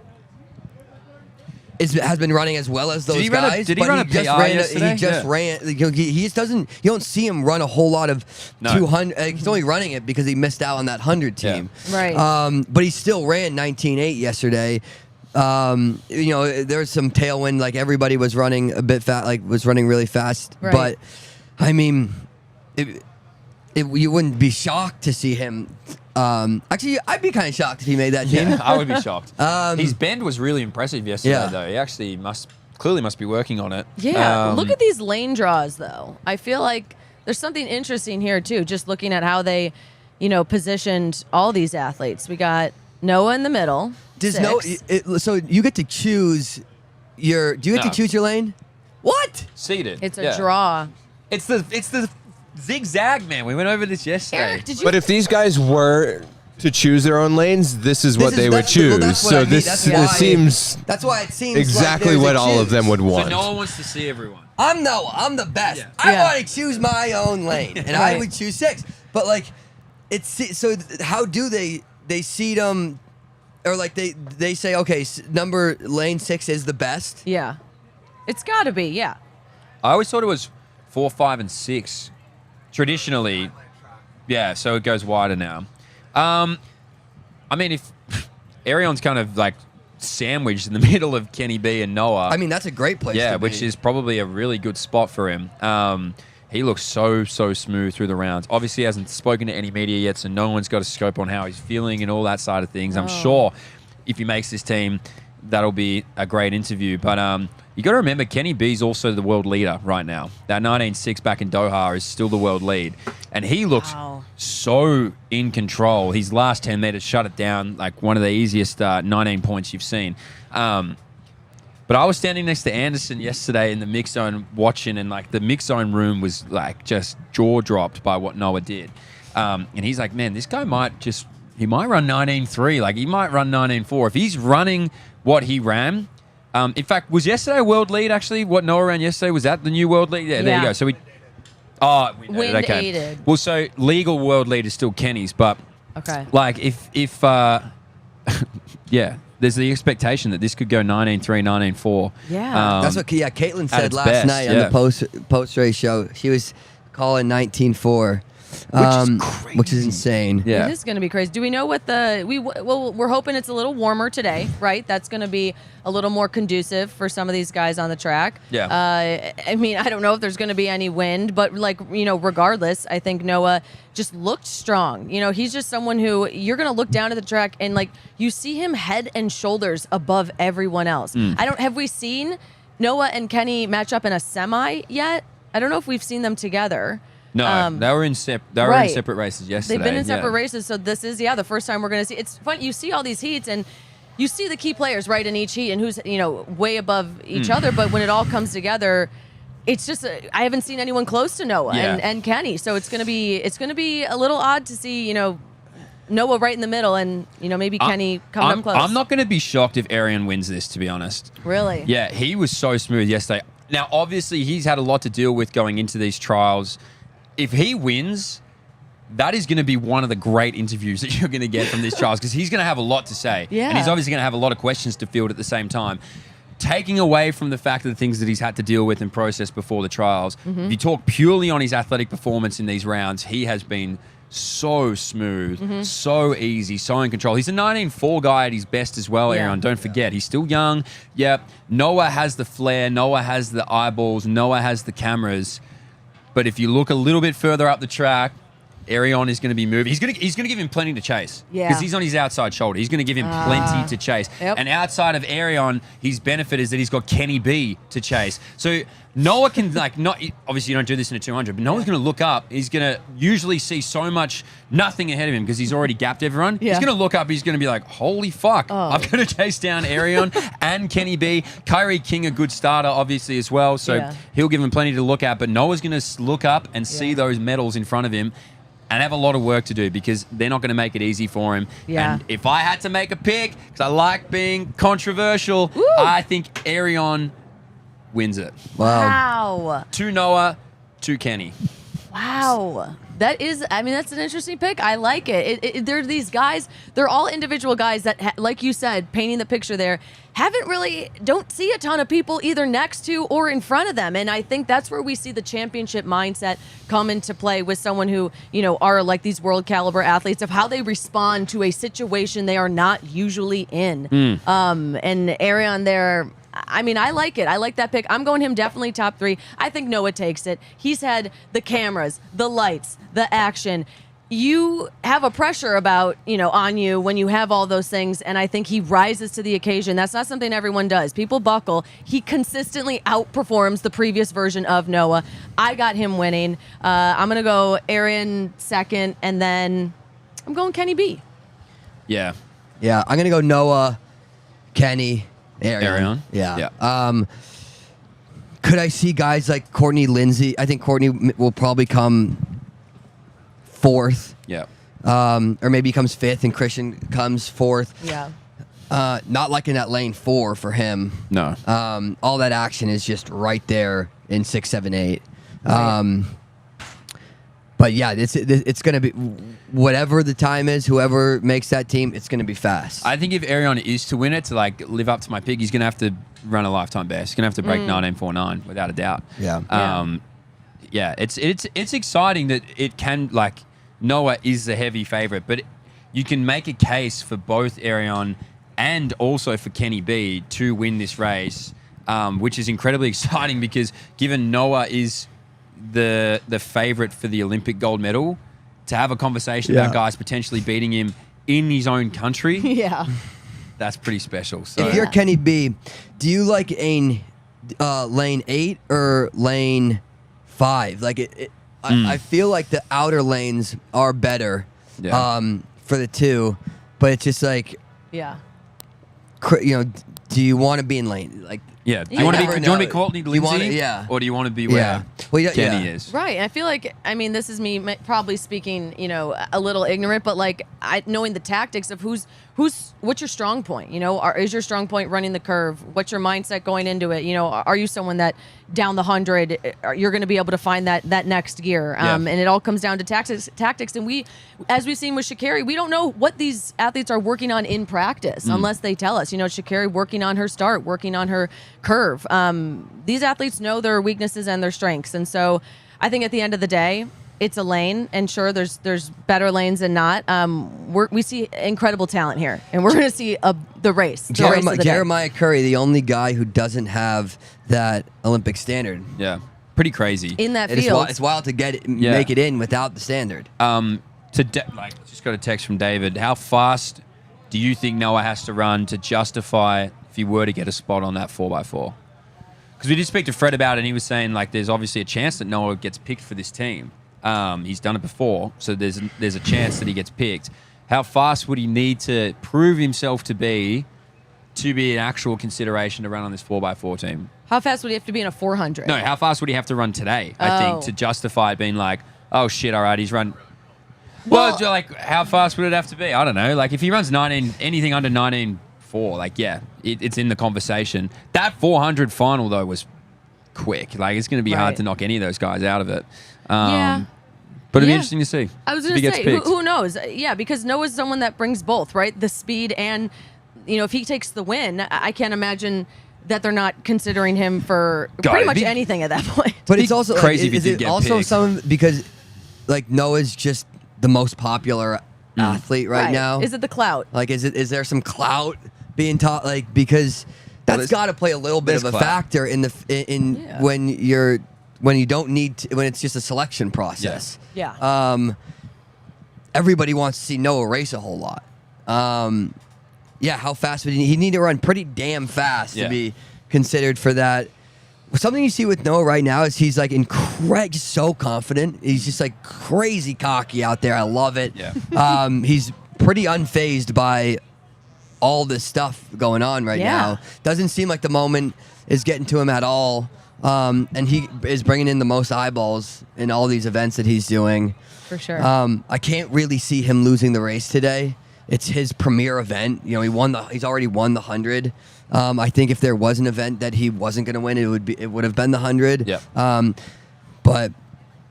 has been running as well as those guys.
Did he run a PR yesterday?
He just ran. He just doesn't. You don't see him run a whole lot of 200. He's only running it because he missed out on that 100 team.
Yeah. Right.
But he still ran 19.8 yesterday. There was some tailwind. Like everybody was running a bit fast. Like was running really fast.
Right.
But you wouldn't be shocked to see him. Actually, I'd be kind of shocked if he made that team.
Yeah, I would be shocked. His bend was really impressive yesterday, though. He actually must be working on it.
Yeah, look at these lane draws, though. I feel like there's something interesting here, too, just looking at how they, positioned all these athletes. We got Noah in the middle.
So you get to choose do you get to choose your lane? What?
Seated.
It's a draw.
It's the zigzag, man. We went over this yesterday.
Eric, did you?
But if these guys were to choose their own lanes, this is what they would choose. This seems.
That's why it seems
exactly what all of them would want.
So no one wants to see everyone.
I'm Noah. I'm the best. Yeah. I want to choose my own lane, and I would choose 6. But so how do they seed them? Or they say, okay, lane 6 is the best.
Yeah, it's got to be. Yeah.
I always thought it was 4, 5, and 6. Traditionally, so it goes wider now. If Arion's kind of like sandwiched in the middle of Kenny B and Noah.
That's a great place to be.
Which is probably a really good spot for him. He looks so smooth through the rounds. Obviously, he hasn't spoken to any media yet, so no one's got a scope on how he's feeling and all that side of things. I'm sure if he makes this team, that'll be a great interview. But you got to remember, Kenny B's also the world leader right now. That 19.6 back in Doha is still the world lead. And he looks so in control. His last 10 meters shut it down, like one of the easiest 19 points you've seen. But I was standing next to Anderson yesterday in the mix zone watching, and the mix zone room was just jaw dropped by what Noah did. And he's like, man, this guy might run 19.3. He might run 19.4. If he's running what he ran, in fact, was yesterday a world lead actually? What Noah ran yesterday, was that the new world lead? Yeah, there you go. So we
wind aided.
Well, so legal world lead is still Kenny's, but if there's the expectation that this could go 19.3, 19.4.
Yeah.
That's what Caitlin said last night on the post-race show. She was calling 19.4. Which is insane.
Yeah. It is going to be crazy. Do we know what we're hoping it's a little warmer today, right? That's going to be a little more conducive for some of these guys on the track.
Yeah.
I don't know if there's going to be any wind, but regardless, I think Noah just looked strong. He's just someone who you're going to look down at the track and you see him head and shoulders above everyone else. Have we seen Noah and Kenny match up in a semi yet? I don't know if we've seen them together.
No, they were in separate races yesterday.
They've been in separate races, so this is the first time we're going to see. It's fun. You see all these heats, and you see the key players right in each heat, and who's way above each other. But when it all comes together, it's just I haven't seen anyone close to Noah and Kenny. So it's going to be a little odd to see Noah right in the middle, and maybe Kenny coming up close.
I'm not going to be shocked if Arion wins this, to be honest.
Really?
Yeah, he was so smooth yesterday. Now, obviously, he's had a lot to deal with going into these trials. If he wins, that is going to be one of the great interviews that you're going to get from these trials because he's going to have a lot to say.
Yeah.
And he's obviously going to have a lot of questions to field at the same time. Taking away from the fact of the things that he's had to deal with and process before the trials, if you talk purely on his athletic performance in these rounds, he has been so smooth, so easy, so in control. He's a 19.4 guy at his best as well, Aaron. Don't forget, he's still young. Yep, Noah has the flair. Noah has the eyeballs. Noah has the cameras. But if you look a little bit further up the track, Arion is going to be moving. He's going to give him plenty to chase. Yeah. Because he's on his outside shoulder. He's going to give him plenty to chase. Yep. And outside of Arion, his benefit is that he's got Kenny B to chase. So Noah can, like, not obviously you don't do this in a 200, but Noah's going to look up. He's going to usually see so much nothing ahead of him because he's already gapped everyone. Yeah. He's going to look up. He's going to be like, holy fuck. I've got to chase down Arion and Kenny B. Kyrie King, a good starter, obviously, as well. So he'll give him plenty to look at. But Noah's going to look up and see those medals in front of him and have a lot of work to do because they're not going to make it easy for him. Yeah. And if I had to make a pick, because I like being controversial, I think Arion wins it.
Wow.
To Noah, to Kenny.
Wow. That is, I mean, that's an interesting pick. I like it. There are these guys, they're all individual guys that, like you said, painting the picture there, don't see a ton of people either next to or in front of them. And I think that's where we see the championship mindset come into play with someone who, are like these world caliber athletes of how they respond to a situation they are not usually in. And Arion there, I mean, I like it. I like that pick. I'm going him definitely top 3. I think Noah takes it. He's had the cameras, the lights, the action. You have a pressure on you when you have all those things, and I think he rises to the occasion. That's not something everyone does. People buckle. He consistently outperforms the previous version of Noah. I got him winning. I'm going to go Aaron second, and then I'm going Kenny B.
Yeah, I'm going to go Noah, Kenny, Arion. Yeah. Could I see guys like Courtney Lindsay? I think Courtney will probably come 4th.
Yeah.
Or maybe he comes 5th and Christian comes 4th.
Yeah.
Not like in that lane 4 for him.
No.
All that action is just right there in 6, 7, 8. Right. But yeah, it's going to be whatever the time is, whoever makes that team, it's going to be fast.
I think if Arion is to win it, to like live up to my pick, he's going to have to run a lifetime best. He's going to have to break 19.49 without a doubt.
Yeah.
Yeah, it's exciting that it can, like, Noah is the heavy favorite, but you can make a case for both Arion and also for Kenny B to win this race, which is incredibly exciting because given Noah is the favorite for the Olympic gold medal, to have a conversation about guys potentially beating him in his own country, that's pretty special. So
if you're Kenny B, do you like lane 8 or lane 5? Like I feel like the outer lanes are better for the 2, but it's just like do you want to be in lane like?
Yeah. Do you want to be Courtney Lindsay? Or do you want to be where Kenny is?
Right. I feel like, I mean, this is me probably speaking, a little ignorant, but like knowing the tactics of what's your strong point? Is your strong point running the curve? What's your mindset going into it? Are you someone that down the 100, you're going to be able to find that next gear? And it all comes down to tactics. And as we've seen with Sha'Carri, we don't know what these athletes are working on in practice unless they tell us. Sha'Carri working on her start, working on her curve. These athletes know their weaknesses and their strengths. And so I think at the end of the day, it's a lane, and sure, there's better lanes than not. We see incredible talent here, and we're going to see the race.
Jeremiah Curry, the only guy who doesn't have that Olympic standard.
Yeah, pretty crazy
in that field.
It's wild to make it in without the standard.
Just got a text from David. How fast do you think Noah has to run to justify if he were to get a spot on that 4x4? Because we did speak to Fred about it, and he was saying like there's obviously a chance that Noah gets picked for this team. He's done it before, so there's a chance that he gets picked. How fast would he need to prove himself to be an actual consideration to run on this 4x4 team?
How fast would he have to be in a 400?
No, how fast would he have to run today, I think, to justify it being like, oh shit, all right, he's run. Well, like, how fast would it have to be? I don't know. Like, if he runs anything under 19.4, like, it's in the conversation. That 400 final, though, was quick. Like, it's going to be hard to knock any of those guys out of it.
Yeah.
But it'd be interesting to see.
I was going to say, who knows? Yeah, because Noah's someone that brings both, right? The speed and, if he takes the win, I can't imagine that they're not considering him for pretty much anything at that point.
But it's also
crazy if he
is
did
it
get
also
picked.
some because like Noah's just the most popular athlete right now.
Is it the clout?
Like, is there some clout being taught? Like, because that's got to play a little bit of a factor in when you don't need to, when it's just a selection process.
Yeah.
Everybody wants to see Noah race a whole lot. How fast would he need to run pretty damn fast to be considered for that? Something you see with Noah right now is he's like just so confident. He's just like crazy cocky out there. I love it.
Yeah.
He's pretty unfazed by all this stuff going on right now. Doesn't seem like the moment is getting to him at all. And he is bringing in the most eyeballs in all these events that he's doing.
For sure.
I can't really see him losing the race today. It's his premier event. He's already won the 100. I think if there was an event that he wasn't going to win, it would have been the 100.
Yeah.
But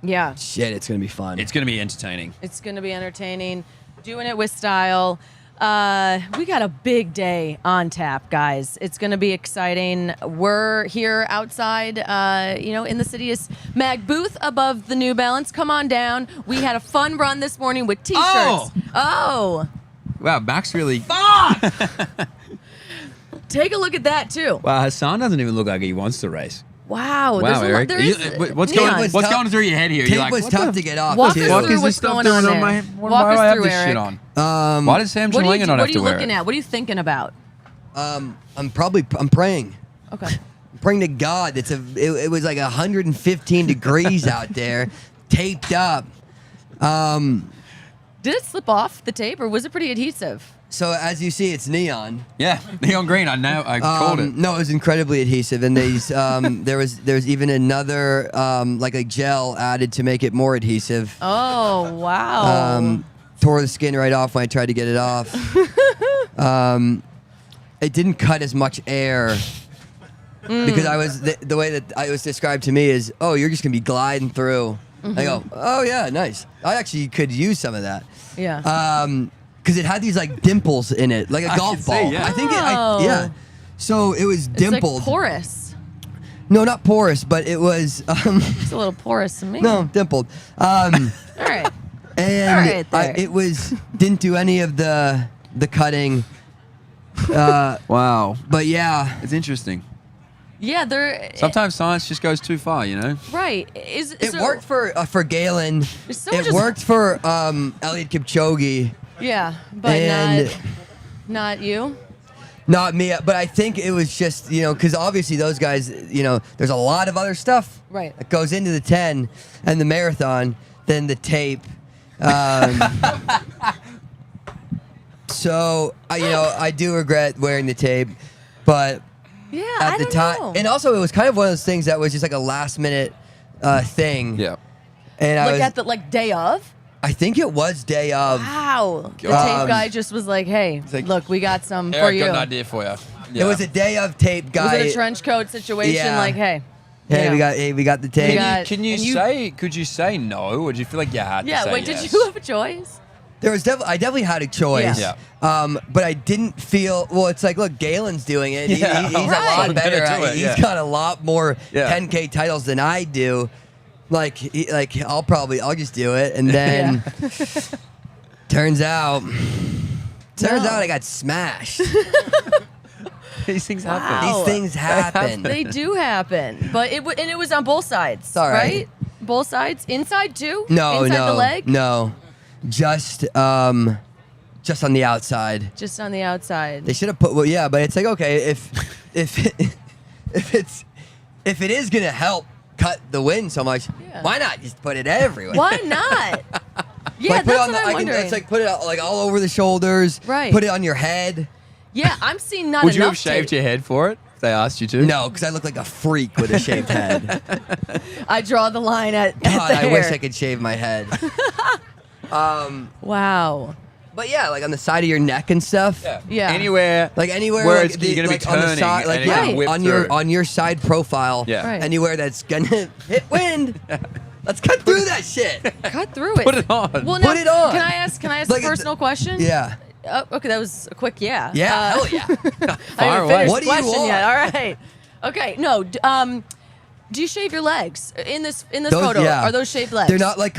yeah,
shit, it's going to be fun.
It's going to be entertaining.
It's going to be entertaining. Doing it with style. We got a big day on tap, guys. It's going to be exciting. We're here outside, in the CITIUS MAG booth above the New Balance. Come on down. We had a fun run this morning with T-shirts. Oh.
Wow, Max really...
Take a look at that, too.
Wow, Hassan doesn't even look like he wants to race.
Wow.
Wow, Eric. What's going through your head here?
Tape was tough to get off.
Walk
too.
us through what's going on there. Walk us through, Eric.
Shit on? Why does Sam Chalanga not have to wear it?
What are you looking at? What are you thinking about?
I'm praying.
Okay.
I'm praying to God. It was like 115 degrees out there, taped up.
Did it slip off the tape, or was it pretty adhesive?
So as you see, it's neon.
Yeah, neon green. I called it.
No, it was incredibly adhesive, and there was even another like a gel added to make it more adhesive.
Oh wow!
Tore the skin right off when I tried to get it off. It didn't cut as much air because I was the way that I was described to me is, oh, you're just gonna be gliding through. I go, oh yeah, nice. I actually could use some of that.
Yeah.
Because it had these like dimples in it, like a golf ball.
Yeah.
I think yeah. So it was dimpled.
It's like porous.
No, not porous, but it was.
It's a little porous to me.
No, dimpled.
All right.
And it was didn't do any of the cutting.
Wow.
But yeah,
It's interesting.
Yeah,
Sometimes science just goes too far, you know?
Right.
it worked for Galen.
someone
It
just-
worked for Eliud Kipchoge.
Yeah, but
And-
not you.
Not me, but I think it was just, because obviously those guys, there's a lot of other stuff that goes into the 10 and the marathon than the tape. So, I do regret wearing the tape, but
Yeah,
at the time,
know.
and also it was kind of one of those things that was just like a last minute thing.
Yeah.
And
at the day of.
I think it was day of.
Wow. The tape guy just was like, "Hey, look, we got some for
Eric,
you."
got an idea for you.
It was a day of tape guy.
Was it a trench coat situation?
Yeah.
Like, hey.
We got the tape.
Could you say no, or did you feel like you had to say
Yeah. Wait,
yes?
did you have a choice?
I definitely had a choice.
Yeah.
But I didn't feel. Well, it's like, look, Galen's doing it.
Yeah.
He's a lot better at it. He's got a lot more 10K titles than I do. I'll just do it, and then turns out I got smashed.
These things
Wow.
happen.
These things happen.
They do happen, but it was on both sides,
all right.
Both sides, inside too.
No,
inside the leg.
no, just on the outside.
Just on the outside.
They should have put. Well, yeah, but it's like, okay, if it is gonna help cut the win so much, why not just put it everywhere?
Why not? Yeah,
like,
that's what I'm wondering.
It's like put it like all over the shoulders.
Right.
Put it on your head.
Yeah, I'm seeing not
Would
enough
you have shaved your head for it if they asked you to?
No, because I look like a freak with a shaved head.
I draw the line at
God,
the
I wish
hair.
I could shave my head.
Wow.
But yeah, like on the side of your neck and stuff.
Yeah.
Anywhere.
Like anywhere
where
like,
it's, you're gonna
like
be
on the
turning,
side, like
and it's gonna whip through.
on your side profile.
Yeah.
Right.
Anywhere that's gonna hit wind. Let's cut through that shit.
Cut through it.
Put it on.
Well, now,
Put it on.
Can I ask
Like,
a personal question?
Yeah.
Okay, that was a quick yeah.
Yeah. Hell yeah.
I haven't
Fire
finished
away.
What
the
do you
question
want?
yet. All right. Okay. No. Do you shave your legs in this
Those-
photo?
yeah.
Are those shaved legs?
They're not like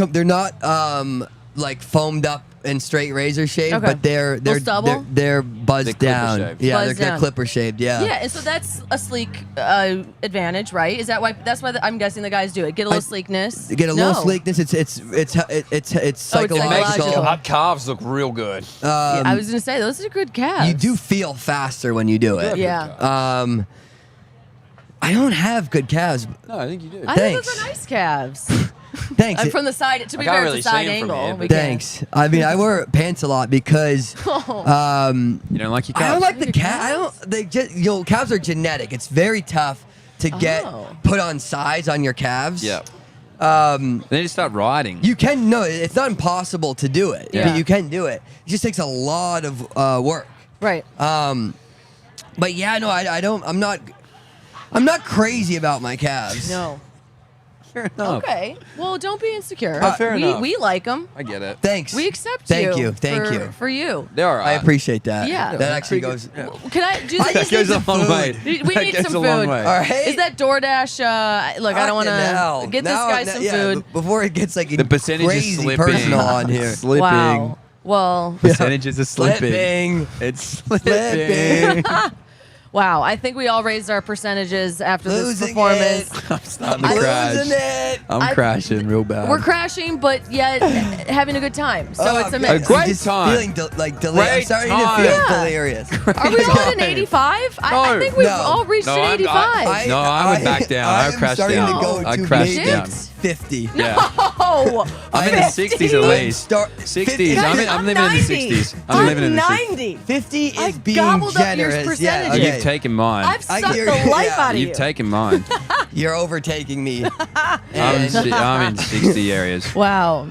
foamed up and straight razor shaved,
Okay.
but
Little stubble?
they're buzzed
They're clipper
down.
shaved.
Yeah,
Buzzed
they're
down.
clipper shaved. Yeah.
Yeah, and so that's a sleek advantage, right? Is that why? That's why I'm guessing the guys do it. Get a little sleekness.
Get a
No.
little sleekness. It's psychological.
psychological.
Calves look real good.
Yeah, I was gonna say those are good calves.
You do feel faster when you do it.
Yeah.
I don't have good calves.
No, I think you do.
I think
Thanks.
those are nice calves.
Thanks.
From the side. To be
I can't
fair,
really
it's a side
see 'em from
angle.
here,
We
but-
can-
Thanks. I mean, I wear pants a lot because
You don't like your calves?
I don't like the
Your
calves. I
calves?
don't. They just calves are genetic. It's very tough to get
Oh.
put on size on your calves.
Yeah. Then you start riding.
You can it's not impossible to do it.
Yeah.
You can do it. It just takes a lot of work.
Right.
But yeah, no, I don't. I'm not crazy about my calves.
No.
Fair enough.
Okay. Well, don't be insecure.
fair enough.
We like them.
I get it.
Thanks.
We accept
Thank
you.
you. Thank
for,
you.
For you.
They're all right.
I appreciate that.
Yeah.
That actually goes.
Can I do
I
this?
just need some food.
We
That
need
goes
some
a long
food.
way.
All right.
Is that DoorDash? Look, I don't want to get this guy some food.
Before it gets like
The percentage is
crazy
slipping.
personal on here.
Slipping.
Wow. Well,
Percentages are slipping.
Slipping.
It's slipping.
wow. I think we all raised our percentages after this
Losing
performance.
it.
I'm starting to
I'm
crash.
Losing it.
I'm crashing real bad.
We're crashing, but yet having a good time. So it's a mix.
A great
I'm just
time.
Feeling like delirious. I'm
Great
starting
time.
to feel
Yeah.
delirious.
Are we all at an 85? I
No.
think we've
No.
all reached
No,
an
I'm-
85.
No, I would back down. I would
I'm
crash
starting
down.
to go
I'd
to
crash
maybe
down.
50.
Yeah.
Oh,
I'm in the 60s at least. 60s.
Guys,
I'm living in the 60s. I'm living in the 60s.
90.
50 is
I
being
gobbled up your
generous.
percentages.
Oh,
Yeah,
you've taken mine.
I've
I
sucked
hear
the
you.
life
Yeah.
out of you.
You've taken mine.
You're overtaking me.
I'm
And
in 60 areas.
Wow.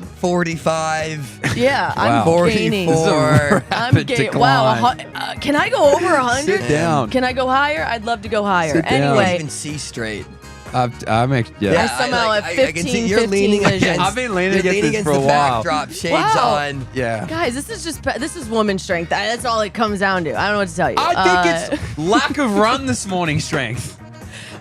45.
Yeah,
Wow.
I'm gaining.
44.
I'm gaining. Wow. Can I go over 100?
Sit down.
Can I go higher? I'd love to go higher.
Sit down.
I can't
Anyway,
even see straight.
I somehow have 15,
you're
15
leaning
vision.
against,
I've been leaning
you're
against
leaning
this
against
for a
the
while.
backdrop, shades
Wow.
on.
Yeah.
Guys, this is woman strength. That's all it comes down to. I don't know what to tell you.
I think it's lack of run this morning strength.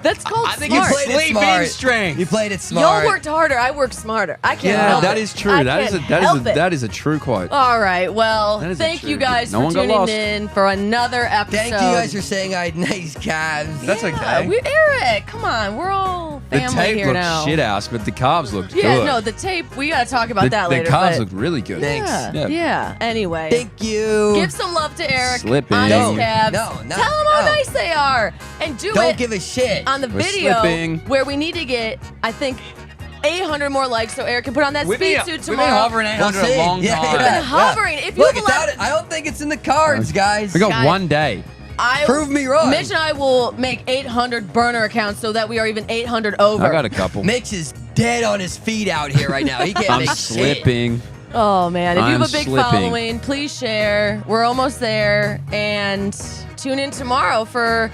that's called
I think
smart.
You played it
Sleep in
smart.
strength.
You played it smart.
Y'all worked harder. I worked smarter. I can't
Yeah,
help
that
it.
is true.
I
That
can't help it.
is a true quote.
All right. Well,
That is
thank
true.
you guys
No
for
one got
tuning
lost.
in for another episode.
Thank you guys for saying I had nice calves.
That's okay.
Eric, come on. We're all
The
family
tape
here
looked
now.
shit house, but the calves looked
Yeah,
good.
no, the tape. We gotta talk about that
the
later.
calves
but
look really good.
Thanks.
Yeah,
Yeah.
yeah. Anyway,
Thank you.
give some love to Eric
Slipping.
on
No,
his calves.
no,
Tell them how
no.
nice they are, and do
Don't
it
give a shit.
on the
We're
video
slipping.
where we need to get, I think, 800 more likes so Eric can put on that
We've
speed
been,
suit
we've been
tomorrow.
hovering 800
We'll see.
a long
Yeah,
time.
We've
yeah.
been hovering. If you
Look,
have
it's
allowed-
out. I don't think it's in the cards, guys.
We got
Guys.
one day.
Prove me wrong.
Mitch and I will make 800 burner accounts so that we are even 800 over.
I got a couple.
Mitch is dead on his feet out here right now. He can't
I'm
make
slipping.
Oh man, if you have
I'm
a big
slipping.
following, please share. We're almost there, and tune in tomorrow for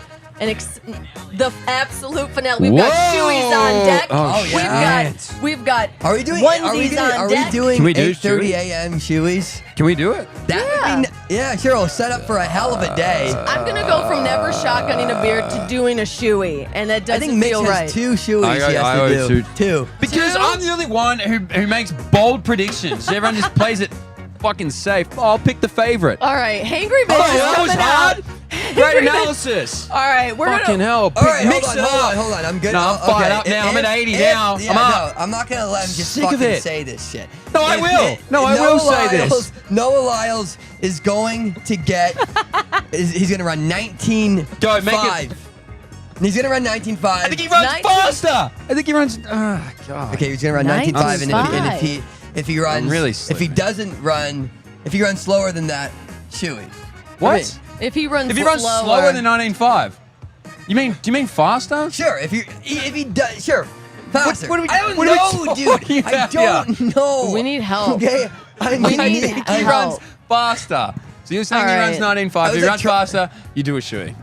the absolute finale. We've got
Whoa!
shoeies on deck.
Oh,
shit.
We've got
Are we doing?
onesies on
Are
deck.
we doing
Can we do
8:30 a.m. shoeies?
Can we do it?
That would be. Yeah, sure. We'll set up for a hell of a day.
I'm gonna go from never shotgunning a beer to doing a shoey, and that
I
doesn't
think Mitch
feel
has
right.
2 shoeies
I
he has
owe
to do.
two.
2.
Because
Two?
I'm the only one who makes bold predictions. Everyone just plays it fucking safe. Oh, I'll pick the favorite.
All right, Hangry Mitch
Oh,
is
that was
coming
hard.
out.
Great
Hangry Mitch-
analysis.
All right, we're
Fucking
gonna.
hell.
All right,
Mix
hold
it up.
on. I'm good.
No, I'm fired up now. I'm at 80 now.
Yeah,
I'm up.
No, I'm not gonna let him just
Sick of
fucking
it.
say this shit.
No, I
If
will.
Mi-
No, I will say this.
Noah Lyles is going to get. He's gonna run 19.5.
Go, make it.
He's gonna run 19.5.
I think he runs
19.
faster. I think he runs. Oh, God.
Okay, he's gonna run 19.5, and
I'm
if he runs,
really
if he
slipping.
doesn't run, if he runs slower than that, shoey.
What?
I mean,
If he runs,
If he runs slower than 19.5, do you mean faster?
Sure, if he does, sure, faster.
what are we-
I don't
what are we
know, dude.
talking
I
about
don't know.
We need help.
Okay,
We need
help.
help.
faster. So you're saying he runs 19.5. If he runs faster, you do a shoey.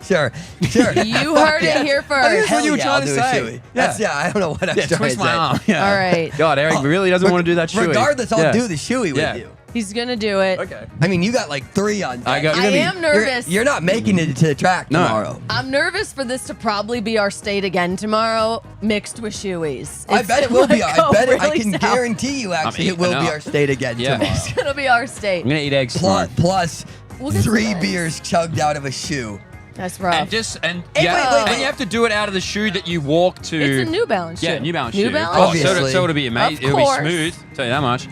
Sure.
You heard it here first.
That's what you were trying to say.
I don't know what I was trying to
twist
say.
my arm. Yeah.
All right.
God, Eric really doesn't want to do that shoey.
Regardless, I'll do the shoey with you.
He's going to do it.
Okay.
I mean, you got like 3 on deck.
I am nervous.
You're not making it to the track tomorrow.
I'm nervous for this to probably be our state again tomorrow, mixed with shoeys.
I bet it will be. I can guarantee you, actually, it will be our state again tomorrow.
It's going to be our state.
I'm going to eat eggs
Plus 3 beers chugged out of a shoe.
That's rough.
And you have to do it out of the shoe that you walk to.
It's a New Balance shoe.
Yeah, New Balance
shoe.
New Balance?
Obviously.
So it'll be amazing. It'll be smooth. Tell you that much.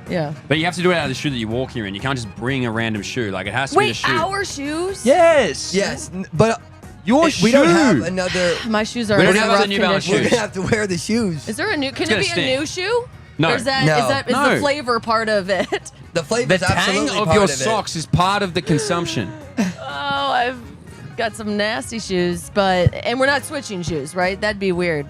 Yeah.
But you have to do it out of the shoe that you walk here in. You can't just bring a random shoe. Like, it has to be the shoe.
Wait, our shoes?
Yes. But
your
we don't have another.
My shoes are
We don't
in
have
rough
the New Balance
condition.
We're gonna have to wear the shoes.
Is there a new? Can
gonna
it be
stink.
a new shoe?
No.
Or is that
No.
the flavor part of it?
The flavor
The
is
tang
absolutely
of
part
your
of it.
socks is part of the consumption.
Oh, I've got some nasty shoes, and we're not switching shoes, right? That'd be weird.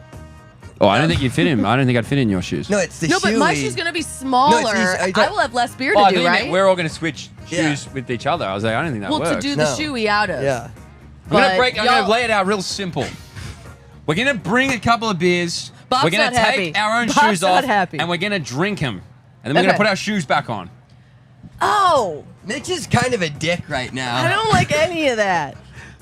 Oh, I don't think you'd fit in. I don't think I'd fit in your shoes.
No, it's the
No, but my
shoey.
shoe's gonna be smaller. I will have less beer to
I
do,
think
right?
we're all going to switch shoes with each other. I was like, I don't think that works.
To do the shoey out of.
Yeah.
I'm going to lay it out real simple. We're going to bring a couple of beers.
Bob's
we're going
not
to
happy.
take our own
Bob's
shoes
not
off.
happy.
And we're going to drink them. And then we're going to put our shoes back on.
Oh,
Mitch is kind of a dick right now.
I don't like any of that.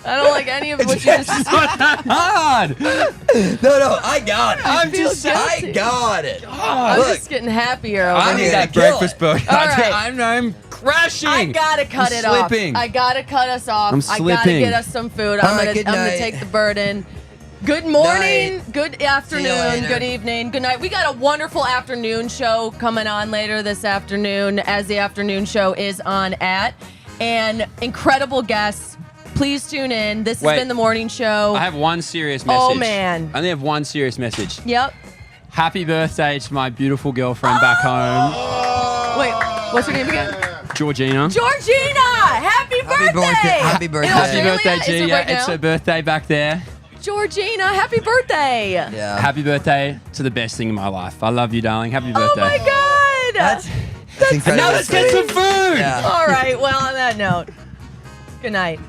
I don't like any of what you just said.
Not that hard.
No, I got it.
I feel
I
guilty.
got it.
I'm
Look,
just getting happier over
I need
here.
that
Kill
breakfast
it.
burger.
All right.
I'm crashing.
I gotta cut it
slipping.
off. I gotta cut us off.
I'm
I gotta
slipping.
get us some food.
All
I'm
right,
gonna
good night.
take the burden. Good morning,
Night.
good
See you
afternoon,
later.
good evening, good night. We got a wonderful afternoon show coming on later this afternoon, as the afternoon show is on at. And incredible guests. Please tune in. This has been the morning show.
I have one serious message.
Oh, man.
I only have one serious message.
Yep.
Happy birthday to my beautiful girlfriend back home,
Wait, what's her name again?
Georgina.
Georgina! Happy birthday!
Happy birthday.
In
Happy
Australia?
birthday,
Is
G.
it
Yeah,
right
it's
now?
her birthday back there.
Georgina, happy birthday!
Yeah.
Happy birthday to the best thing in my life. I love you, darling. Happy
Oh
birthday.
my God!
That's
And
incredible.
now let's get some food.
Yeah.
All right, well, on that note, good night.